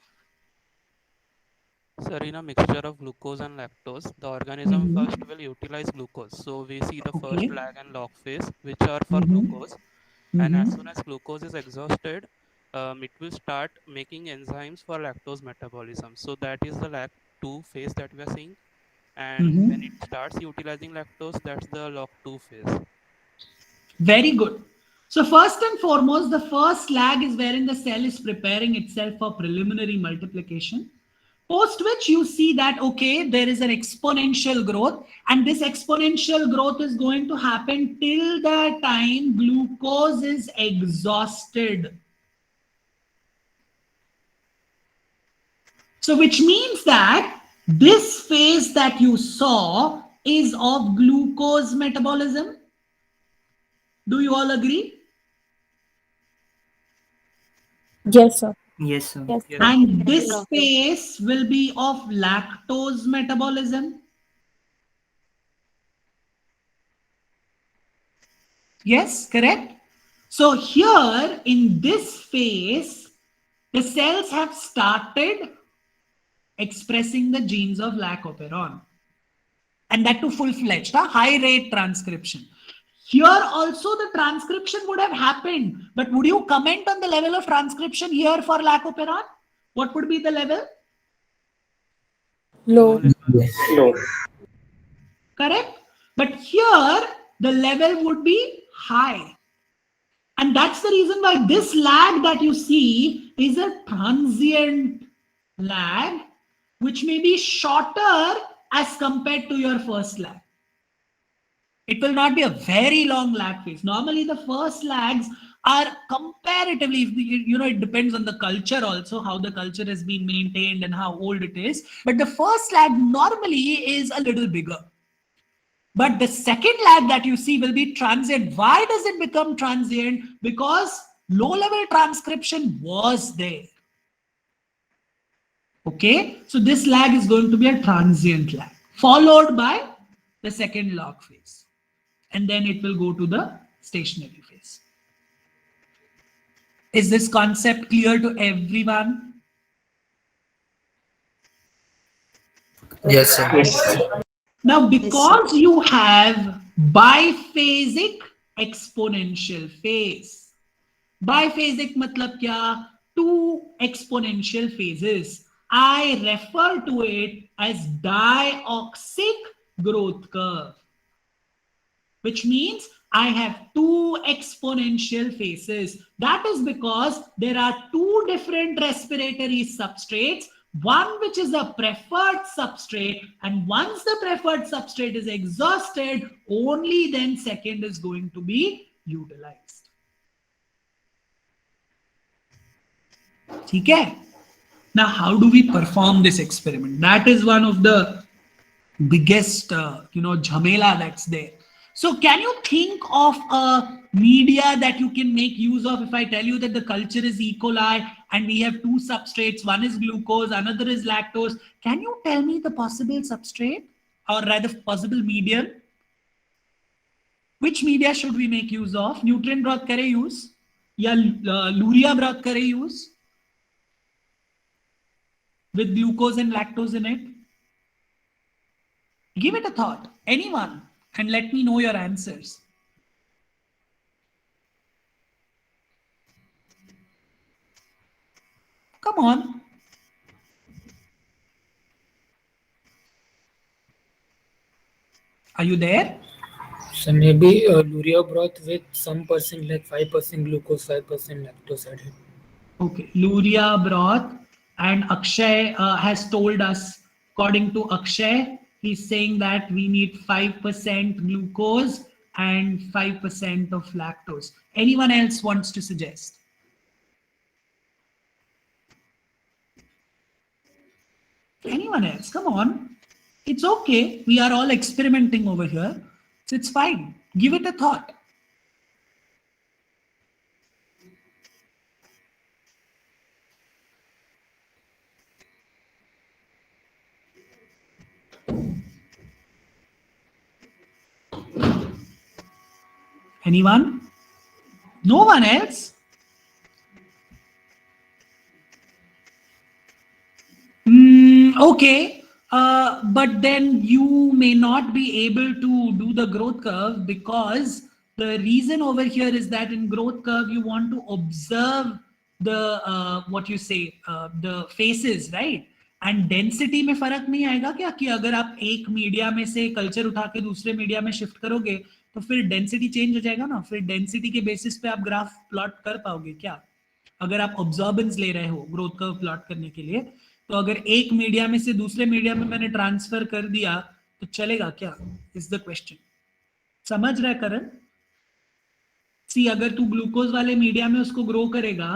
Sir, in a mixture of glucose and lactose, the organism Mhm. first will utilize glucose. So we see the Okay. first lag and log phase, which are for Mhm. glucose. And as Mhm. soon as glucose is exhausted, it will start making enzymes for lactose metabolism. So that is the lag 2 phase that we are seeing. And when Mhm. it starts utilizing lactose, that's the log 2 phase. Very good. So first and foremost, the first lag is wherein the cell is preparing itself for preliminary multiplication. Post which you see that, okay, there is an exponential growth and this exponential growth is going to happen till the time glucose is exhausted. So which means that this phase that you saw is of glucose metabolism. Do you all agree? Yes, sir. Yes, sir. Yes. And this phase will be of lactose metabolism. Yes, correct. So here in this phase, the cells have started expressing the genes of lac-operon. And that to full-fledged, high rate transcription. Here also the transcription would have happened. But would you comment on the level of transcription here for lac-operon? What would be the level? Low. No. Correct. But here, the level would be high. And that's the reason why this lag that you see is a transient lag, which may be shorter as compared to your first lag. It will not be a very long lag phase. Normally, the first lags are comparatively, it depends on the culture also, how the culture has been maintained and how old it is. But the first lag normally is a little bigger. But the second lag that you see will be transient. Why does it become transient? Because low-level transcription was there. Okay, so this lag is going to be a transient lag, followed by the second log phase. And then it will go to the stationary phase. Is this concept clear to everyone? Yes, sir. Yes. Now, because you have biphasic exponential phase, biphasic matlab kya? Two exponential phases. I refer to it as dioxic growth curve, which means I have two exponential phases. That is because there are two different respiratory substrates, one which is a preferred substrate, and once the preferred substrate is exhausted, only then second is going to be utilized. Okay? Now, how do we perform this experiment? That is one of the biggest, jhamela that's there. So can you think of a media that you can make use of? If I tell you that the culture is E. coli and we have two substrates, one is glucose, another is lactose, can you tell me the possible substrate, or rather possible medium? Which media should we make use of? Nutrient broth kare use? Ya luria broth kare use? With glucose and lactose in it? Give it a thought, anyone, and let me know your answers. Come on. Are you there? So maybe luria broth with some percent, like 5% glucose, 5% lactose added. Okay, luria broth, and Akshay has told us, according to Akshay, he's saying that we need 5% glucose and 5% of lactose. Anyone else wants to suggest? Anyone else? Come on. It's okay. We are all experimenting over here. So it's fine. Give it a thought. Anyone? No one else? Okay. But then you may not be able to do the growth curve, because the reason over here is that in growth curve you want to observe the the faces, right? And density में फर्क नहीं आएगा क्या कि अगर आप एक media में से कल्चर उठा के दूसरे मीडिया में शिफ्ट करोगे तो फिर डेंसिटी चेंज हो जाएगा ना, फिर डेंसिटी के बेसिस पे आप ग्राफ प्लॉट कर पाओगे क्या? अगर आप ऑब्जर्वेंस ले रहे हो ग्रोथ कर्व प्लॉट करने के लिए, तो अगर एक मीडिया में से दूसरे मीडिया में मैंने ट्रांसफर कर दिया तो चलेगा क्या? Is the question. समझ रहा है करण? सी, अगर तू ग्लूकोज वाले मीडिया में उसको ग्रो करेगा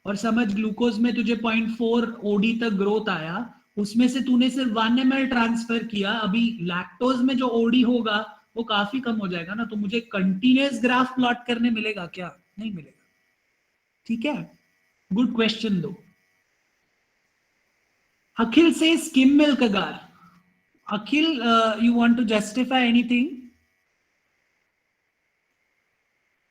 और समझ ग्लूकोज में तुझे 0.4 ओडी तक ग्रोथ आया, उसमें से तूने सिर्फ 1 ml ट्रांसफर किया, अभी लैक्टोज में जो ओडी होगा वो काफी कम हो जाएगा ना, तो मुझे कंटिन्यूअस ग्राफ प्लॉट करने मिलेगा क्या? नहीं मिलेगा. ठीक है, गुड क्वेश्चन दो. Akhil says skim milk agar. Akhil, you want to justify anything?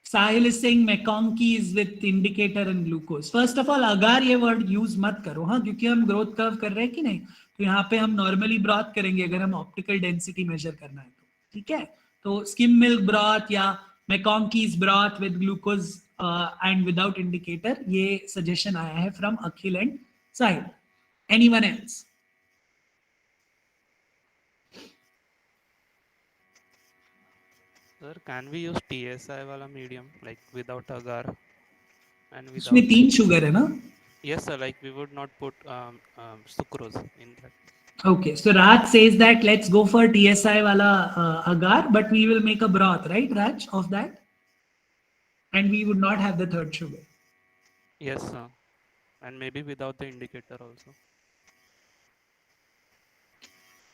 Sahil is saying McConkey is with indicator and glucose. First of all, agar ये word use मत करो, हाँ, क्योंकि हम growth curve कर रहे हैं कि नहीं, तो यहाँ पे हम normally broth करेंगे अगर हम optical density measure करना है तो, ठीक है? तो skim milk broth या McConkey's broth with glucose and without indicator, ये suggestion आया है from Akhil and Sahil. Anyone else? Sir, can we use TSI wala medium, like without agar and उसमें without? 3 sugar है ना? Yes, sir. Like we would not put sucrose in that. Okay, so Raj says that let's go for TSI wala agar, but we will make a broth, right, Raj, of that? And we would not have the third sugar. Yes, sir. And maybe without the indicator also.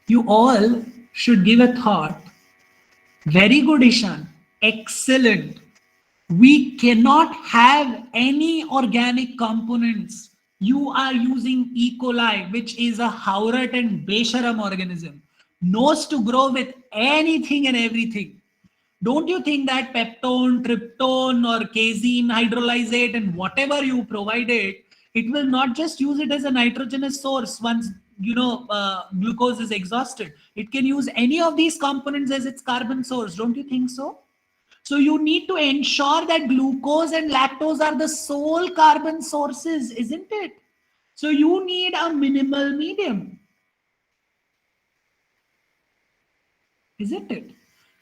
You all should give a thought. Very good, Ishan. Excellent. We cannot have any organic components. You are using E. coli, which is a Howrat and Besharam organism, knows to grow with anything and everything. Don't you think that peptone, tryptone, or casein hydrolysate and whatever you provided, it will not just use it as a nitrogenous source once glucose is exhausted. It can use any of these components as its carbon source. Don't you think so? So you need to ensure that glucose and lactose are the sole carbon sources, isn't it? So you need a minimal medium, isn't it?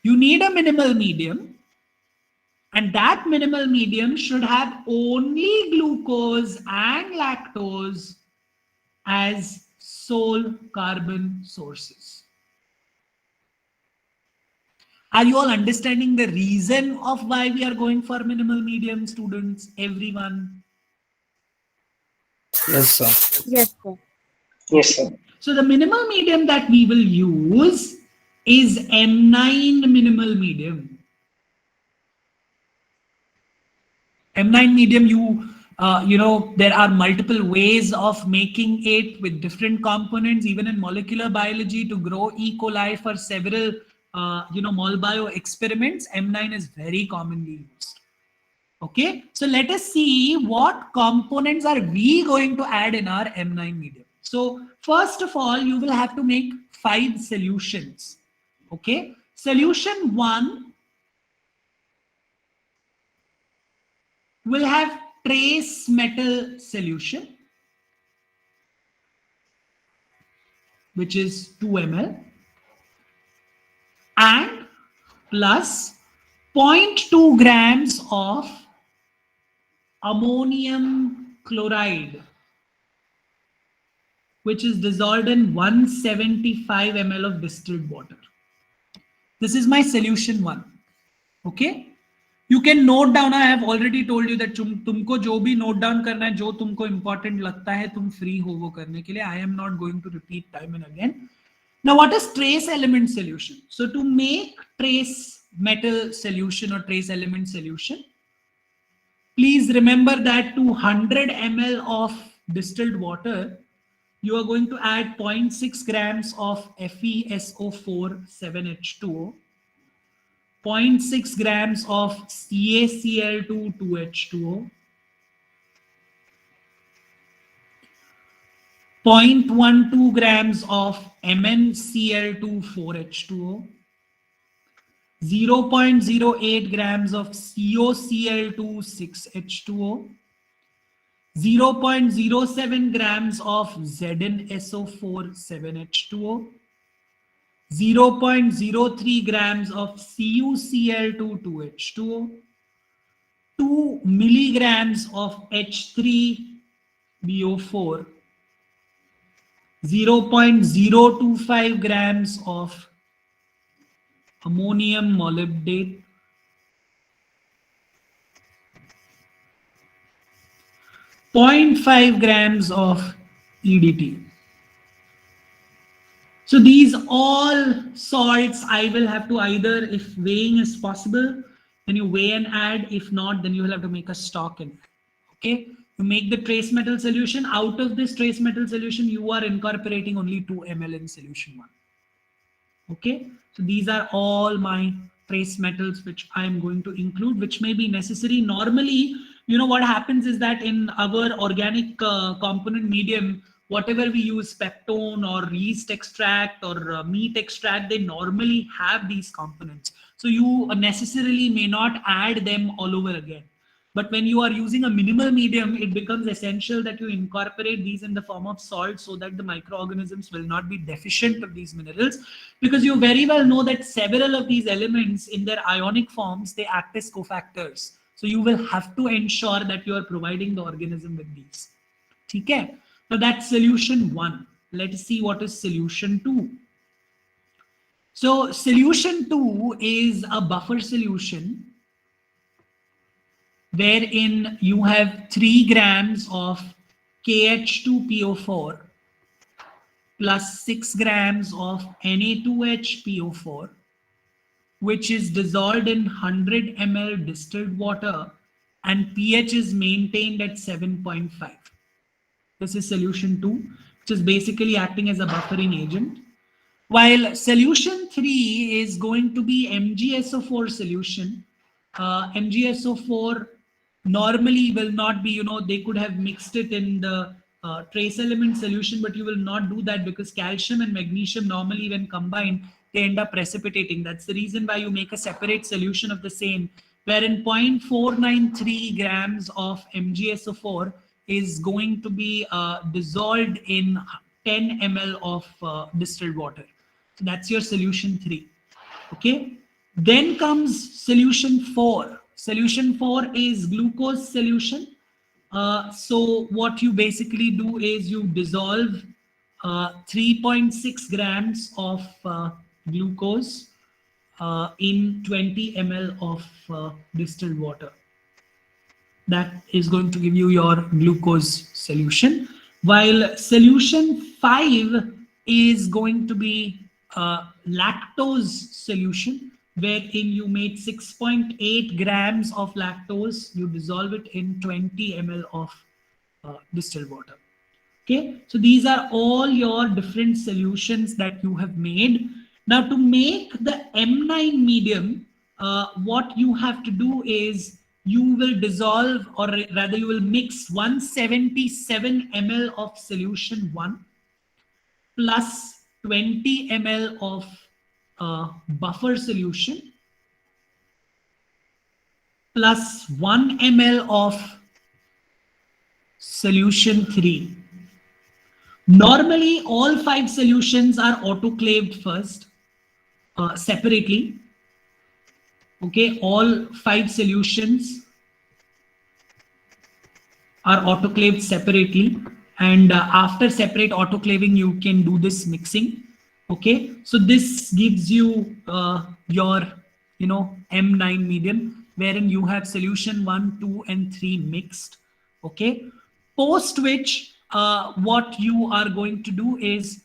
You need a minimal medium, and that minimal medium should have only glucose and lactose as sole carbon sources. Are you all understanding the reason of why we are going for minimal medium, students? Everyone? Yes, sir. Yes, sir. Yes, sir. So the minimal medium that we will use is M9 minimal medium. M9 medium, there are multiple ways of making it with different components, even in molecular biology, to grow E. coli for several, MolBio experiments. M9 is very commonly used. Okay, so let us see what components are we going to add in our M9 medium. So first of all, you will have to make 5 solutions. Okay, solution 1 will have trace metal solution, which is 2 ml, and plus 0.2 grams of ammonium chloride, which is dissolved in 175 ml of distilled water. This is my solution 1. Okay, you can note down. I have already told you that तुमको जो भी note down करना है, जो तुमको important लगता है, तुम free हो वो करने के लिए. I am not going to repeat time and again. Now, what is trace element solution? So to make trace metal solution or trace element solution, please remember that to 100 ml of distilled water, you are going to add 0.6 grams of FeSO4 7H2O, 0.6 grams of CaCl2 2H2O, 0.12 grams of MnCl2 4H2O, 0.08 grams of CoCl2 6H2O, 0.07 grams of ZnSO4 7H2O, 0.03 grams of CuCl2 2H2O, 2 milligrams of H3BO4, 0.025 grams of ammonium molybdate, 0.5 grams of EDT. So these all salts I will have to either, if weighing is possible, then you weigh and add. If not, then you will have to make a stock in. Okay, you make the trace metal solution. Out of this trace metal solution, you are incorporating only 2 ml in solution 1. Okay, so these are all my trace metals which I am going to include, which may be necessary. Normally, what happens is that in our organic component medium, whatever we use, peptone or yeast extract or meat extract, they normally have these components. So you necessarily may not add them all over again. But when you are using a minimal medium, it becomes essential that you incorporate these in the form of salt so that the microorganisms will not be deficient of these minerals, because you very well know that several of these elements in their ionic forms, they act as cofactors. So you will have to ensure that you are providing the organism with these. Okay? So that's solution 1. Let's see what is solution 2. So solution 2 is a buffer solution wherein you have 3 grams of KH2PO4 plus 6 grams of Na2HPO4, which is dissolved in 100 ml distilled water, and pH is maintained at 7.5. This is solution 2, which is basically acting as a buffering agent. While solution 3 is going to be MgSO4 solution. MgSO4 normally will not be, they could have mixed it in the trace element solution, but you will not do that because calcium and magnesium normally when combined, they end up precipitating. That's the reason why you make a separate solution of the same, wherein 0.493 grams of MgSO4 is going to be dissolved in 10 ml of distilled water. So that's your solution 3. Okay. Then comes solution 4. Solution 4 is glucose solution. So what you basically do is you dissolve 3.6 grams of glucose in 20 ml of distilled water. That is going to give you your glucose solution. While solution 5 is going to be lactose solution, wherein you made 6.8 grams of lactose, you dissolve it in 20 ml of distilled water. Okay, so these are all your different solutions that you have made. Now to make the M9 medium, what you have to do is you will dissolve, or rather you will mix 177 ml of solution 1 plus 20 ml of buffer solution plus 1 ml of solution 3. Normally, all 5 solutions are autoclaved first, separately. Okay, all 5 solutions are autoclaved separately, and after separate autoclaving, you can do this mixing. Okay, so this gives you your, M9 medium, wherein you have solution 1, 2, and 3 mixed. Okay, post which what you are going to do is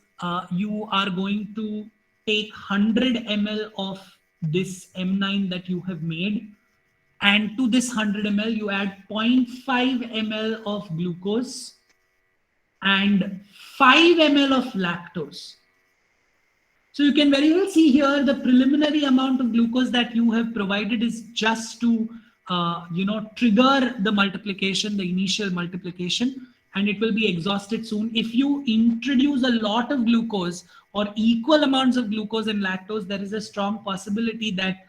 you are going to take 100 ml of this M9 that you have made, and to this 100 ml you add 0.5 ml of glucose and 5 ml of lactose. So you can very well see here the preliminary amount of glucose that you have provided is just to trigger the multiplication, the initial multiplication, and it will be exhausted soon. If you introduce a lot of glucose or equal amounts of glucose and lactose, there is a strong possibility that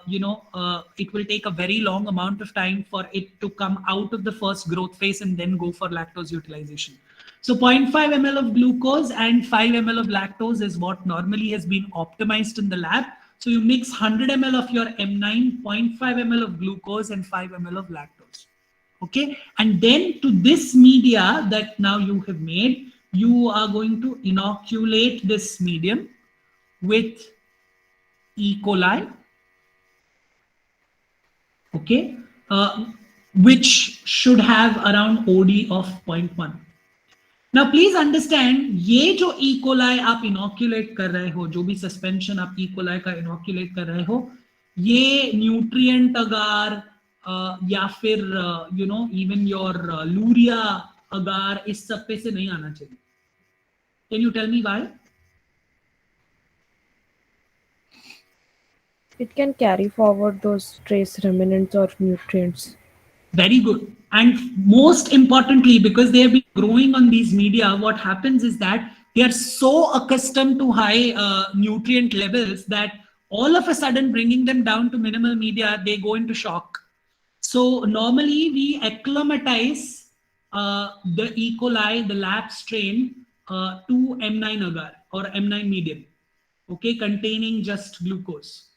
it will take a very long amount of time for it to come out of the first growth phase and then go for lactose utilization. So 0.5 ml of glucose and 5 ml of lactose is what normally has been optimized in the lab. So you mix 100 ml of your M9, 0.5 ml of glucose and 5 ml of lactose. Okay, and then to this media that now you have made, you are going to inoculate this medium with E. coli. Okay, which should have around OD of 0.1. Now please understand, ये जो E. coli आप inoculate कर रहे हो, जो भी suspension आप E. coli का inoculate कर रहे हो, ये nutrient agar या फिर even your luria agar इस सब पे से नहीं आना चाहिए. Can you tell me why? It can carry forward those trace remnants or nutrients. Very good. And most importantly, because they have been growing on these media, what happens is that they are so accustomed to high nutrient levels that all of a sudden bringing them down to minimal media, they go into shock. So normally we acclimatize the E. coli, the lab strain, to M9 agar or M9 medium, okay, containing just glucose.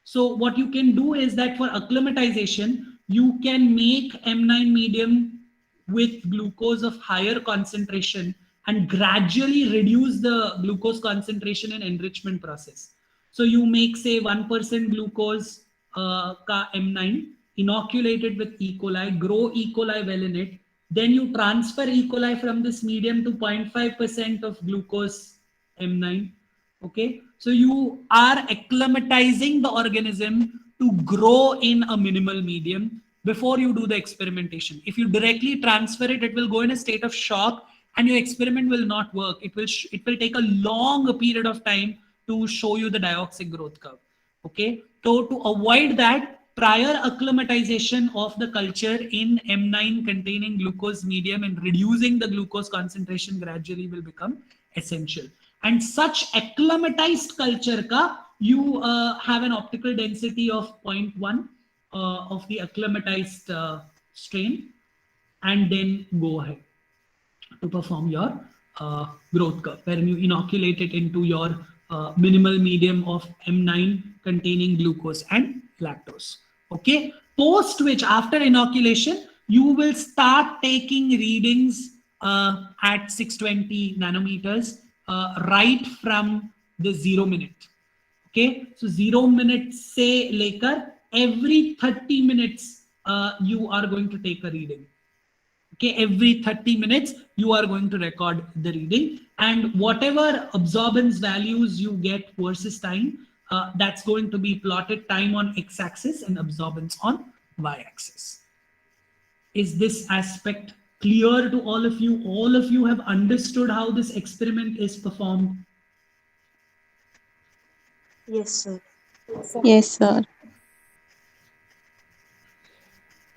So what you can do is that for acclimatization, you can make M9 medium with glucose of higher concentration and gradually reduce the glucose concentration in enrichment process. So you make say 1% glucose ka M9, inoculate it with E. coli, grow E. coli well in it. Then you transfer E. coli from this medium to 0.5% of glucose M9. Okay, so you are acclimatizing the organism to grow in a minimal medium before you do the experimentation. If you directly transfer it, it will go in a state of shock and your experiment will not work. It will take a long period of time to show you the dioxic growth curve. Okay, so to avoid that, prior acclimatization of the culture in M9 containing glucose medium and reducing the glucose concentration gradually will become essential. And such acclimatized culture ka you have an optical density of 0.1 of the acclimatized strain, and then go ahead to perform your growth curve, where you inoculate it into your minimal medium of M9 containing glucose and lactose. Okay, post which, after inoculation, you will start taking readings at 620 nanometers right from the 0 minute. Okay, so 0 minutes say lekar every 30 minutes you are going to take a reading. Okay, every 30 minutes you are going to record the reading, and whatever absorbance values you get versus time, that's going to be plotted, time on x-axis and absorbance on y-axis. Is this aspect clear to all of you? All of you have understood how this experiment is performed? Yes, sir. Yes, sir.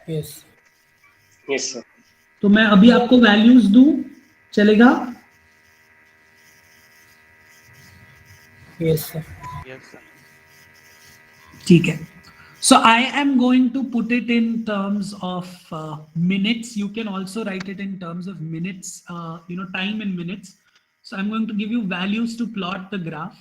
Yes. Yes, sir. तो मैं अभी आपको values दूं, चलेगा? Yes, sir. Yes, sir. ठीक है. So I am going to put it in terms of minutes. You can also write it in terms of minutes, time in minutes. So I'm going to give you values to plot the graph.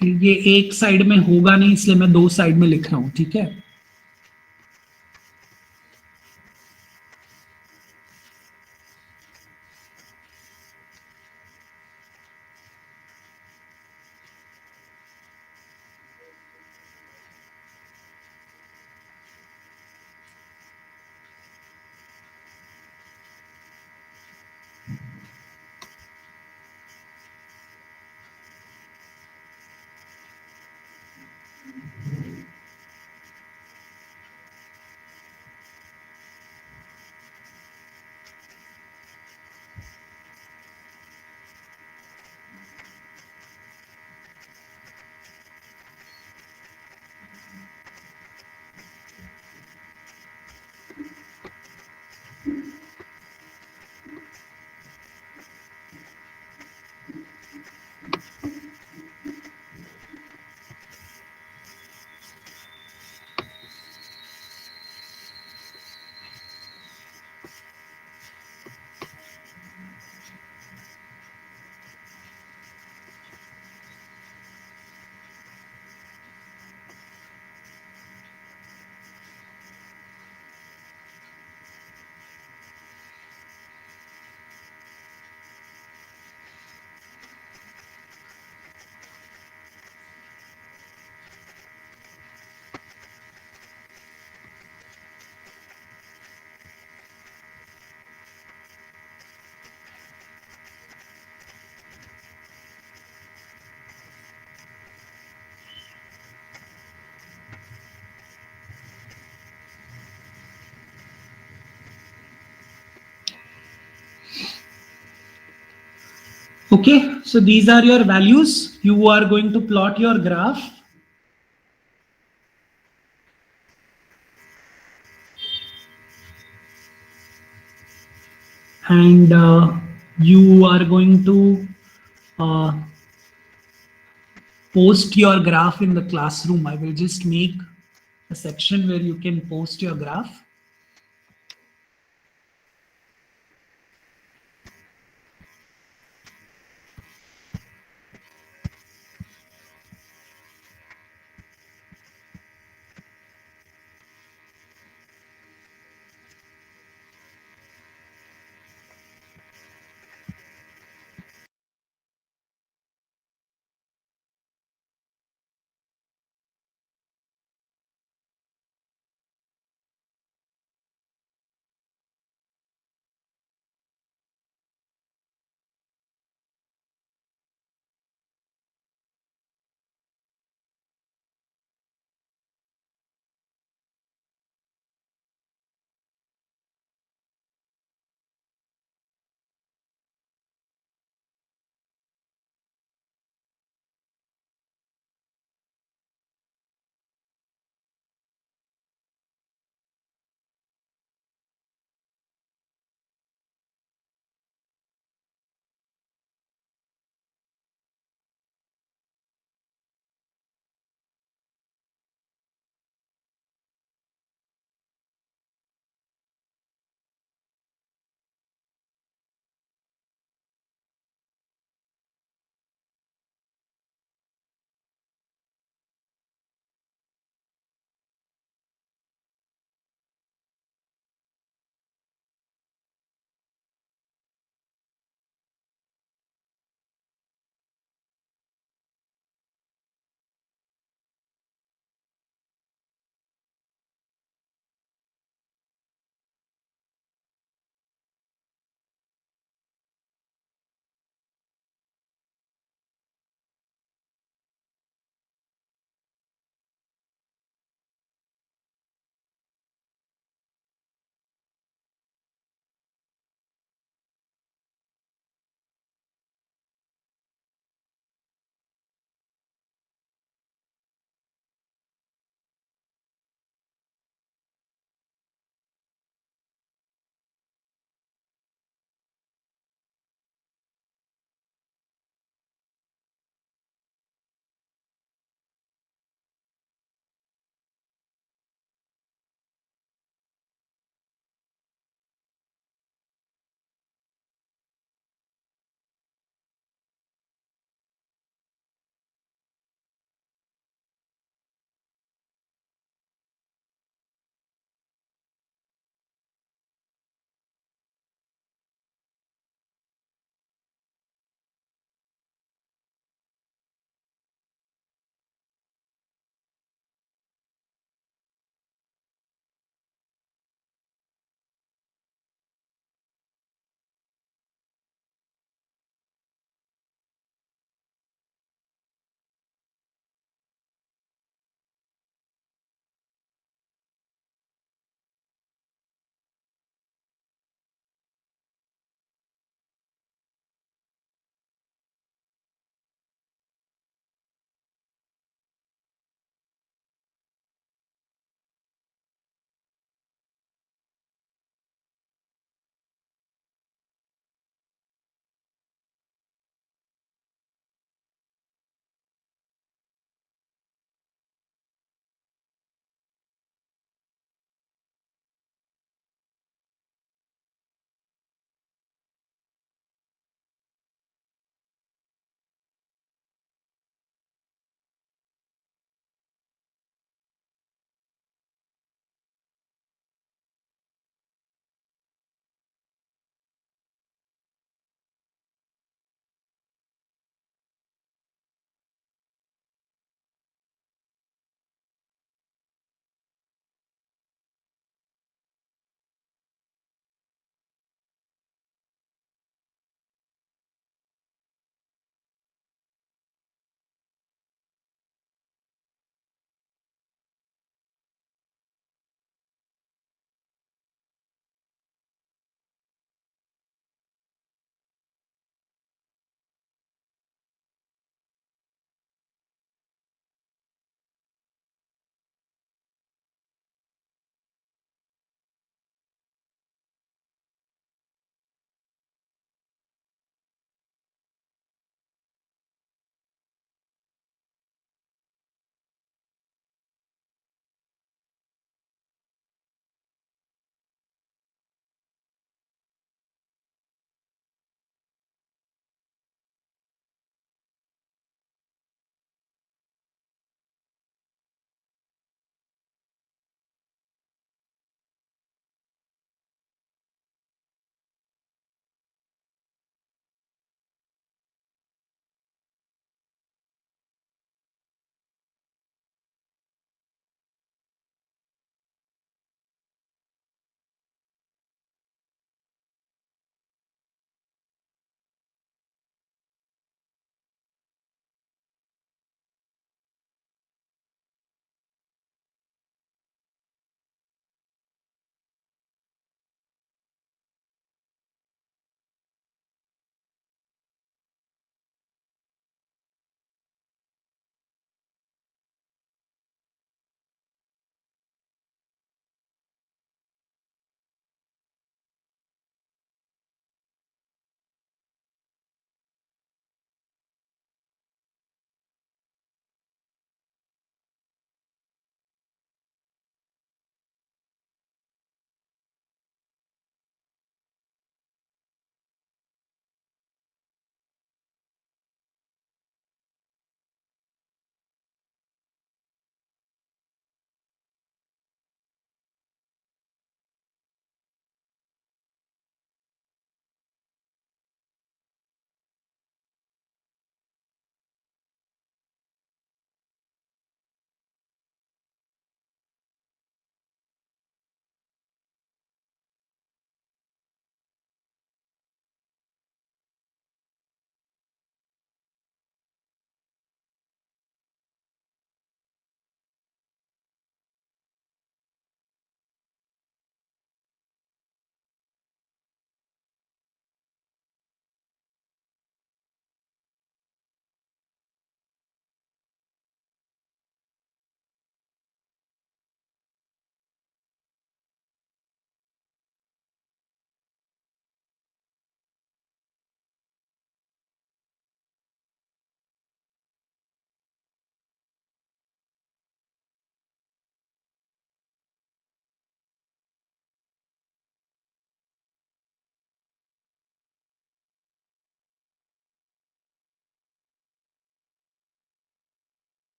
ये एक side में होगा नहीं, इसलिए मैं दो side में लिख रहा हूं, ठीक है? Okay, so these are your values. You are going to plot your graph. and you are going to uh, post your graph in the classroom. I will just make a section where you can post your graph.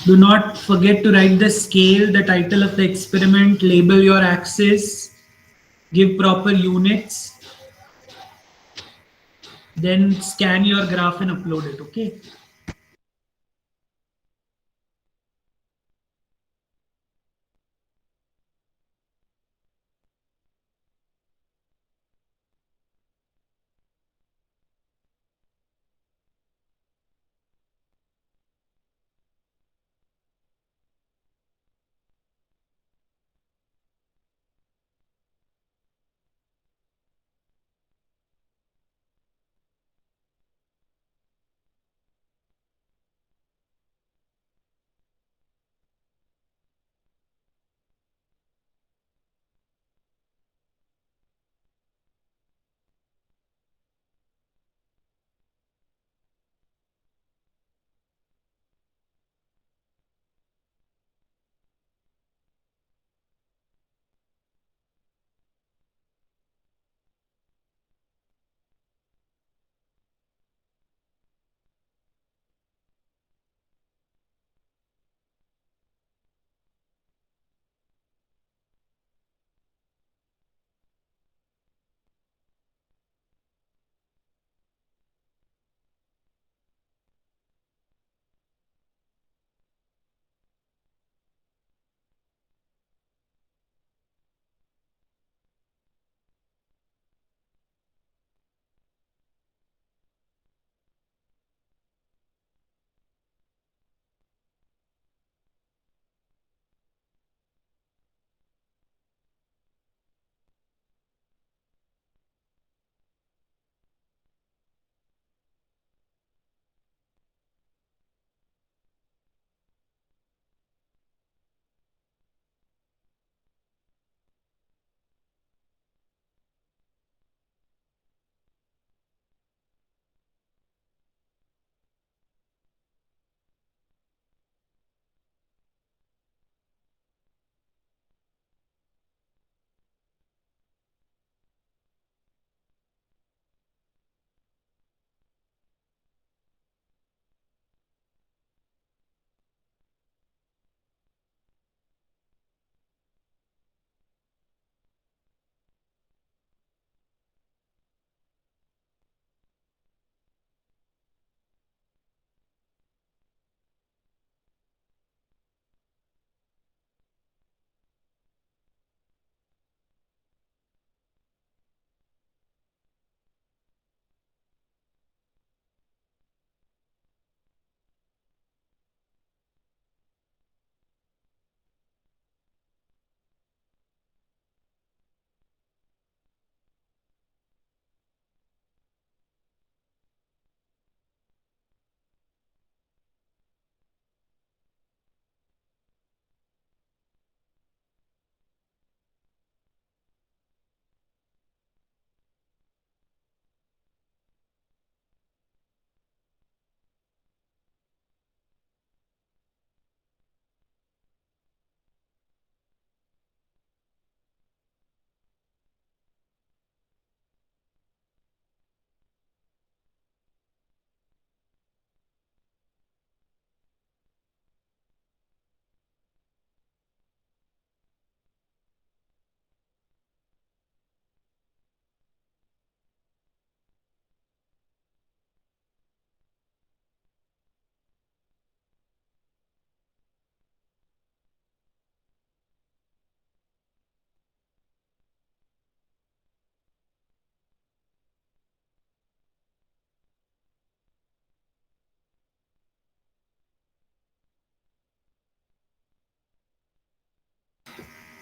Do not forget to write the scale, the title of the experiment, label your axis, give proper units, then scan your graph and upload it, okay?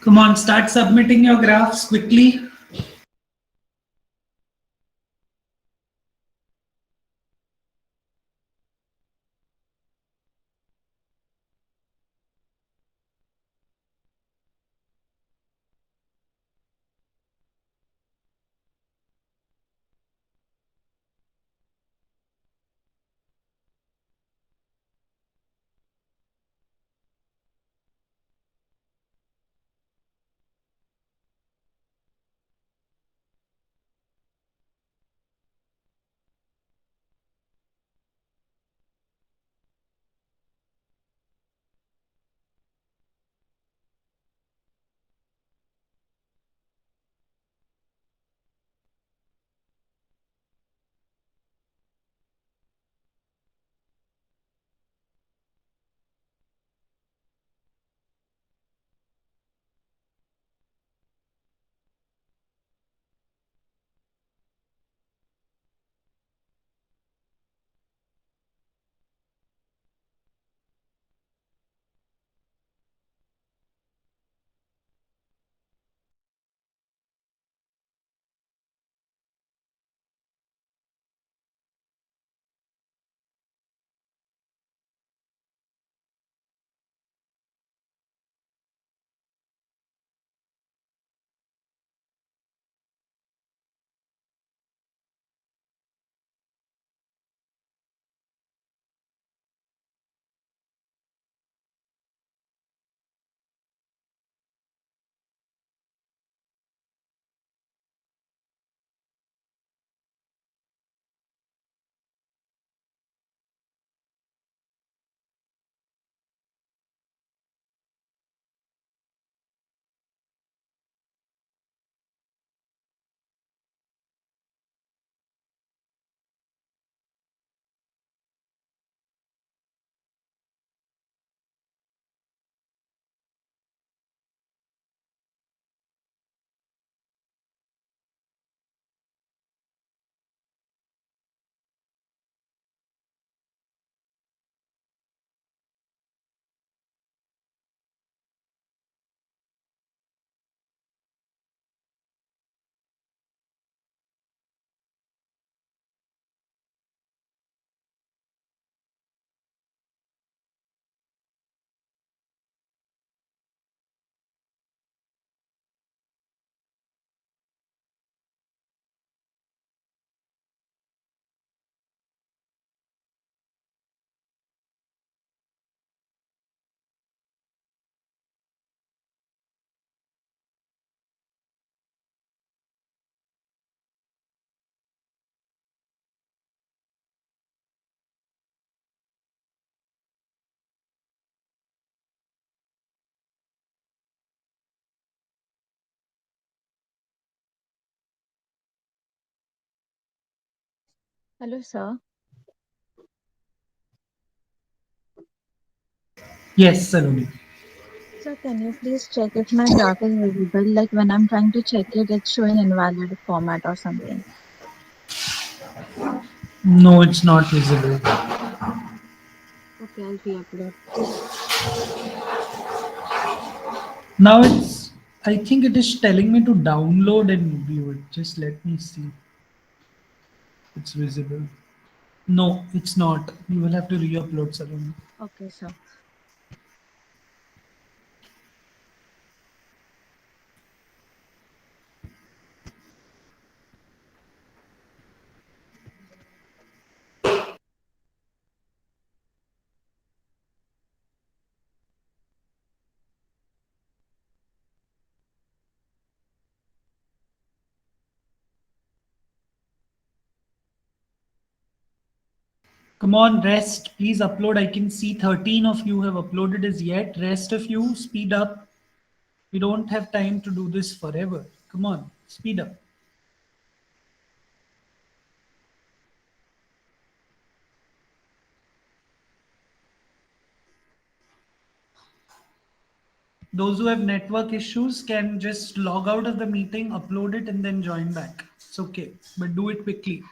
Come on, start submitting your graphs quickly. Hello, sir. Yes, Saloni. Sir, can you please check if my graph is visible? Like when I'm trying to check it, it's showing invalid format or something. No, it's not visible. Okay, I'll re-upload. Now I think it is telling me to download and view it. Just let me see. It's visible. No, it's not. You will have to re-upload, Saloni. Okay, sir. Come on, rest. Please upload. I can see 13 of you have uploaded as yet. Rest of you, speed up. We don't have time to do this forever. Come on, speed up. Those who have network issues can just log out of the meeting, upload it, and then join back. It's okay, but do it quickly.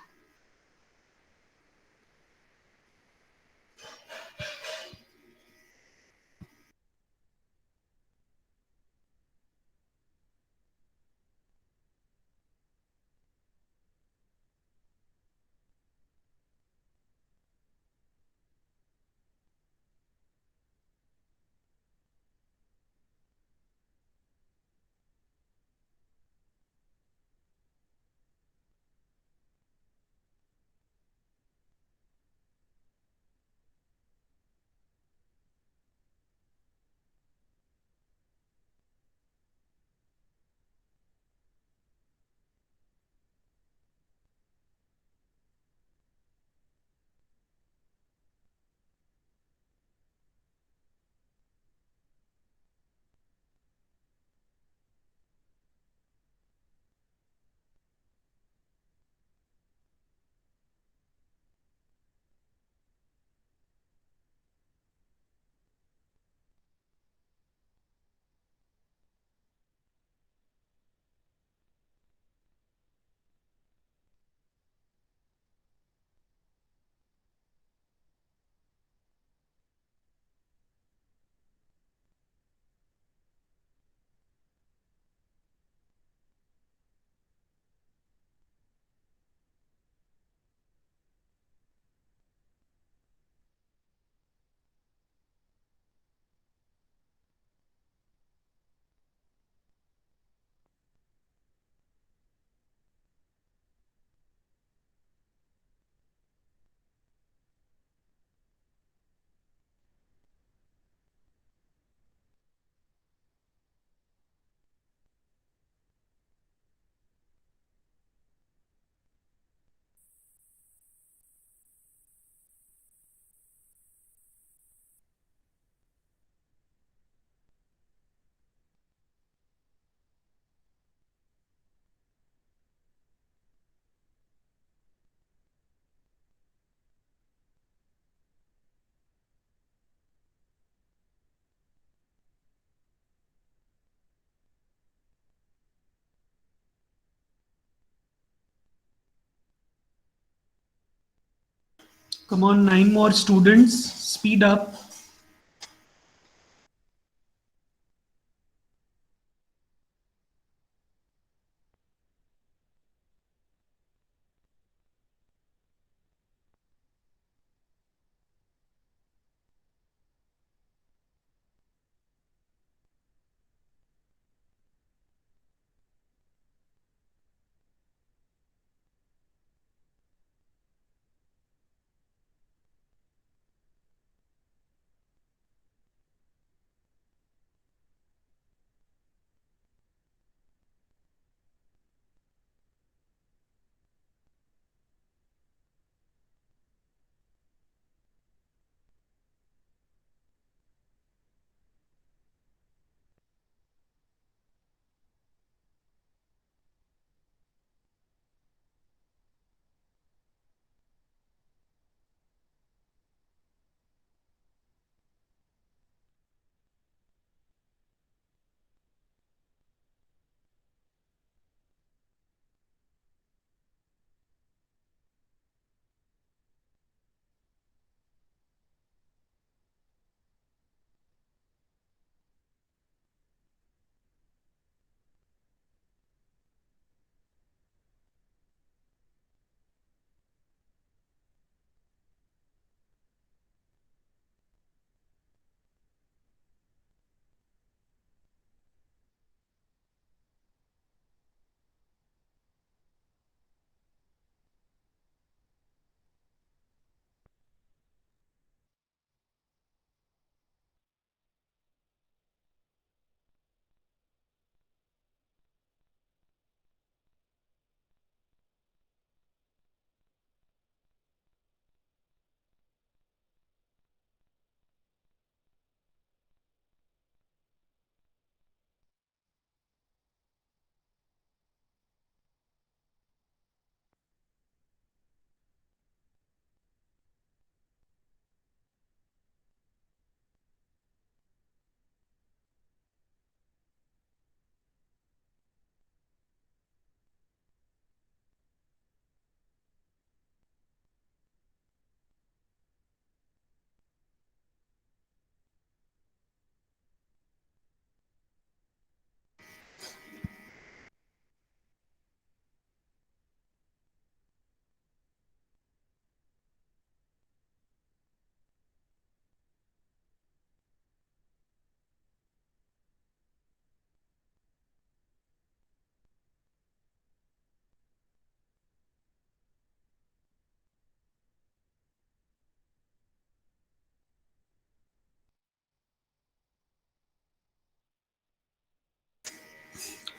Come on, 9 more students. Speed up.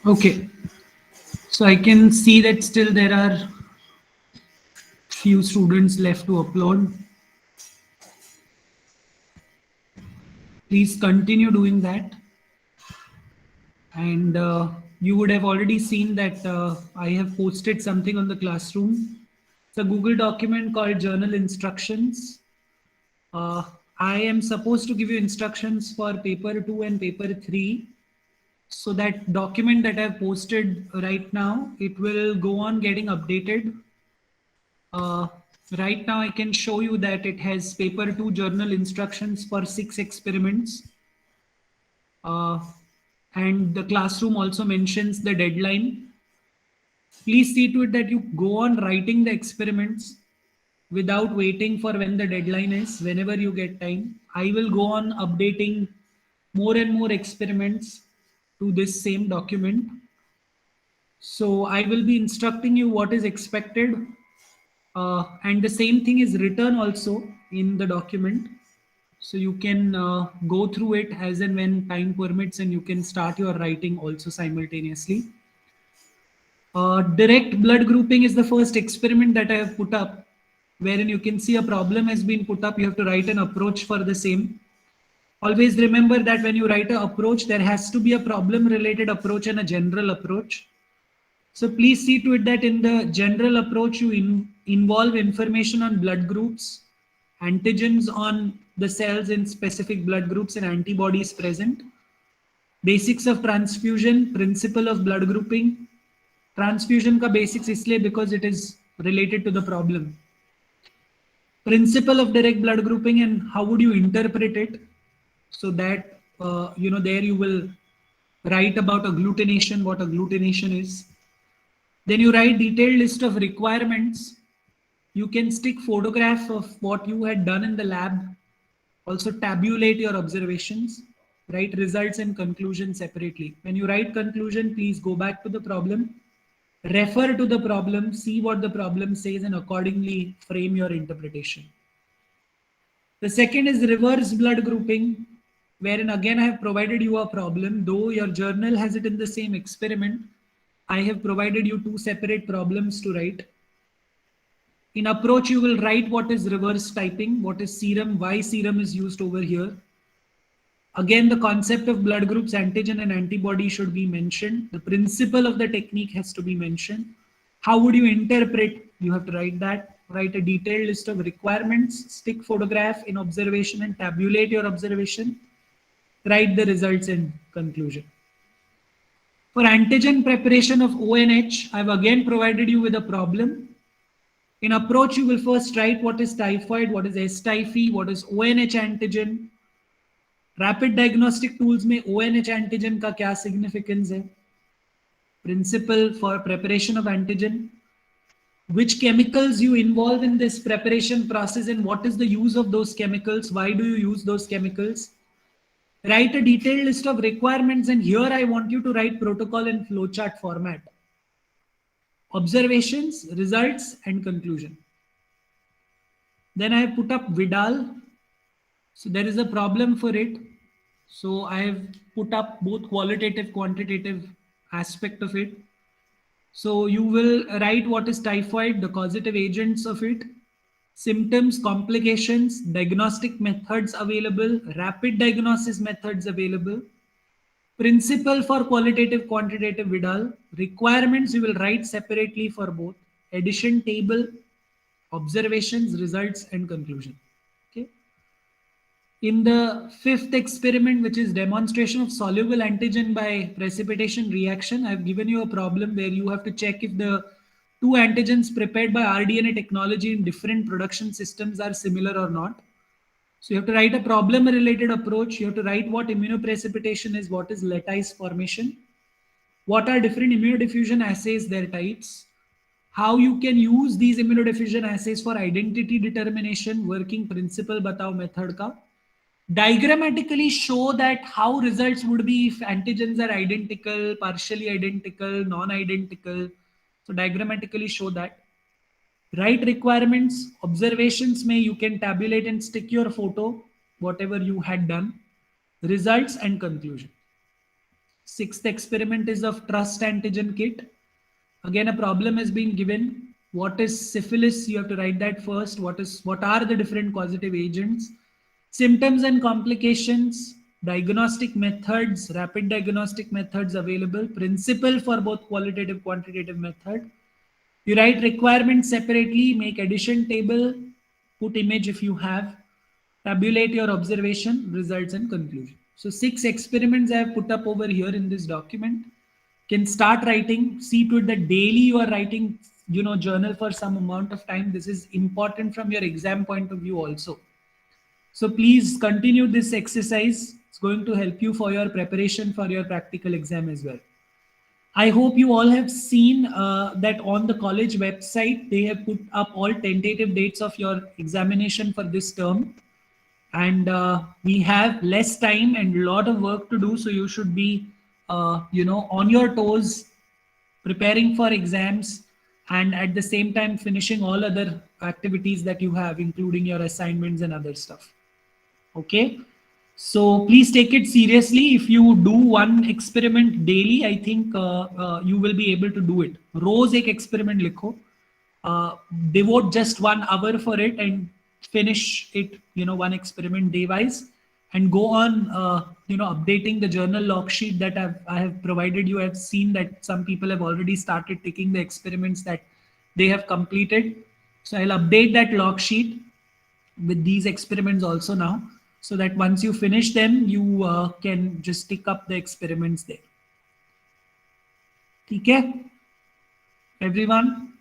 Okay, so I can see that still there are few students left to upload. Please continue doing that. And you would have already seen that I have posted something on the classroom. It's a Google document called Journal Instructions. I am supposed to give you instructions for paper 2 and paper 3. So that document that I've posted right now, it will go on getting updated. Right now I can show you that it has paper 2 journal instructions for 6 experiments. And the classroom also mentions the deadline. Please see to it that you go on writing the experiments without waiting for when the deadline is. Whenever you get time, I will go on updating more and more experiments to this same document. So I will be instructing you what is expected, and the same thing is written also in the document. So you can go through it as and when time permits, and you can start your writing also simultaneously. Direct blood grouping is the first experiment that I have put up, wherein you can see a problem has been put up. You have to write an approach for the same. Always remember that when you write an approach, there has to be a problem related approach and a general approach. So please see to it that in the general approach, you involve information on blood groups, antigens on the cells in specific blood groups, and antibodies present. Basics of transfusion, principle of blood grouping. Transfusion ka basics isliye because it is related to the problem. Principle of direct blood grouping and how would you interpret it, so that there you will write about agglutination, what agglutination is. Then you write detailed list of requirements. You can stick photograph of what you had done in the lab. Also tabulate your observations. Write results and conclusion separately. When you write conclusion, please go back to the problem, refer to the problem, see what the problem says, and accordingly frame your interpretation. The second is reverse blood grouping, wherein again I have provided you a problem. Though your journal has it in the same experiment, I have provided you 2 separate problems to write. In approach, you will write what is reverse typing, what is serum, why serum is used over here. Again, the concept of blood groups, antigen and antibody should be mentioned. The principle of the technique has to be mentioned. How would you interpret? You have to write that. Write a detailed list of requirements, stick photograph in observation and tabulate your observation. Write the results and conclusion. For antigen preparation of ONH, I've again provided you with a problem. In approach, you will first write what is typhoid, what is S typhi, what is ONH antigen. Rapid diagnostic tools में ONH antigen का क्या significance है? Principle for preparation of antigen. Which chemicals you involve in this preparation process and what is the use of those chemicals? Why do you use those chemicals? Write a detailed list of requirements, and here I want you to write protocol in flowchart format. Observations, results, and conclusion. Then I have put up Vidal. So there is a problem for it. So I have put up both qualitative, quantitative aspect of it. So you will write what is typhoid, the causative agents of it, symptoms, complications, diagnostic methods available, rapid diagnosis methods available, principle for qualitative, quantitative Vidal, requirements you will write separately for both, addition table, observations, results, and conclusion. Okay. In the 5th experiment, which is demonstration of soluble antigen by precipitation reaction, I've given you a problem where you have to check if the 2 antigens prepared by rDNA technology in different production systems are similar or not. So you have to write a problem related approach. You have to write what immunoprecipitation is, what is lattice formation, what are different immunodiffusion assays, their types, how you can use these immunodiffusion assays for identity determination, working principle batao method ka. Diagrammatically show that how results would be if antigens are identical, partially identical, non-identical. So diagrammatically show that. Write requirements, observations may you can tabulate and stick your photo, whatever you had done, results and conclusion. Sixth experiment is of trust antigen kit. Again, a problem has been given. What is syphilis? You have to write that first. What are the different causative agents? Symptoms and complications, diagnostic methods, rapid diagnostic methods available, principle for both qualitative, quantitative method. You write requirements separately, make addition table, put image if you have, tabulate your observation, results and conclusion. So 6 experiments I have put up over here in this document. Can start writing, see to it that daily you are writing, journal for some amount of time. This is important from your exam point of view also. So please continue this exercise. It's going to help you for your preparation for your practical exam as well. I hope you all have seen that on the college website, they have put up all tentative dates of your examination for this term. And we have less time and a lot of work to do. So you should be, on your toes, preparing for exams, and at the same time finishing all other activities that you have, including your assignments and other stuff. Okay. So please take it seriously. If you do one experiment daily, I think you will be able to do it. Roz ek experiment likho. Devote just 1 hour for it and finish it, one experiment day wise, and go on, updating the journal log sheet that I have provided you. I've seen that some people have already started taking the experiments that they have completed. So I'll update that log sheet with these experiments also now, so that once you finish them, you can just tick up the experiments there. Okay, everyone?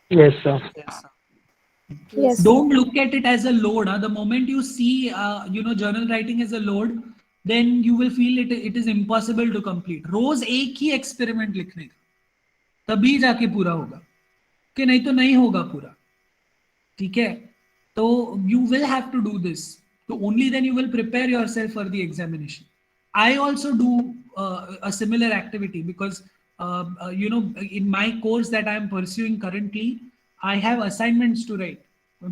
Yes, sir. Yes. Don't look at it as a load. The moment you see, journal writing as a load, then you will feel it is impossible to complete. रोज एक ही experiment लिखने का, तभी जाके पूरा होगा, कि नहीं तो नहीं होगा पूरा. ठीक है? So you will have to do this. So only then you will prepare yourself for the examination. I also do a similar activity because, in my course that I am pursuing currently, I have assignments to write,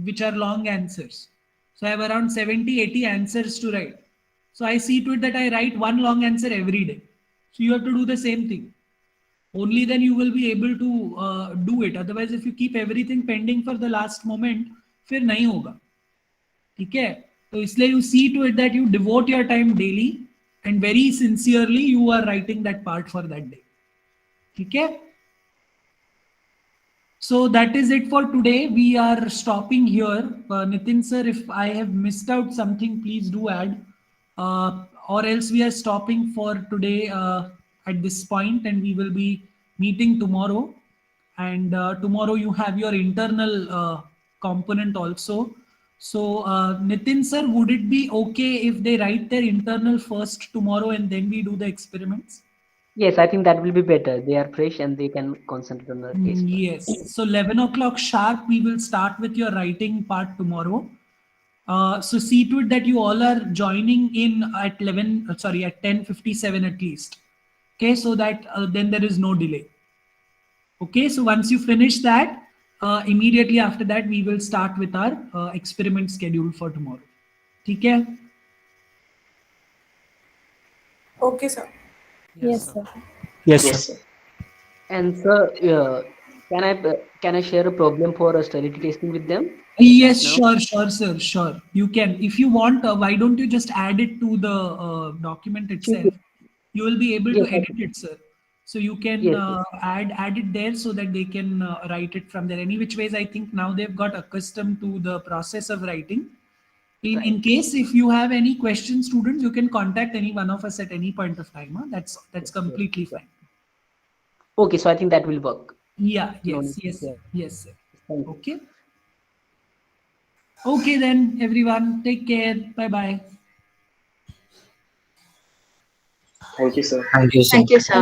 which are long answers. So I have around 70, 80 answers to write. So I see to it that I write 1 long answer every day. So you have to do the same thing. Only then you will be able to do it. Otherwise, if you keep everything pending for the last moment, फिर नहीं होगा. ठीक है? तो इसलिए you see to it that you devote your time daily and very sincerely you are writing that part for that day. ठीक है? So that is it for today. We are stopping here. Nitin sir, if I have missed out something, please do add. Or else we are stopping for today at this point, and we will be meeting tomorrow. And tomorrow you have your internal component also. So Nitin sir, would it be okay if they write their internal first tomorrow and then we do the experiments? Yes, I think that will be better. They are fresh and they can concentrate on the case. Yes. So 11 o'clock sharp, we will start with your writing part tomorrow. So see to it that you all are joining in at 10:57 at least. Okay, so that then there is no delay. Okay, so once you finish that, immediately after that, we will start with our experiment schedule for tomorrow. Okay? Okay, sir. Yes, sir. Yes, Yes, sir. sir. And sir, can I share a problem for a sterility testing with them? Yes, No? sure, sir, sure. You can. If you want, why don't you just add it to the document itself? You will be able to Yes, edit it, sir. So you can Yes, yes. add it there so that they can write it from there. Any which ways, I think now they've got accustomed to the process of writing. In case if you have any questions, students, you can contact any one of us at any point of time. Huh? That's completely fine. Okay, so I think that will work. Yeah. No Yes. need. Yes. Yeah. Yes, sir. Thank you. Okay. Okay then, everyone. Take care. Bye bye. Thank you, sir. Thank you, sir. Thank you, sir.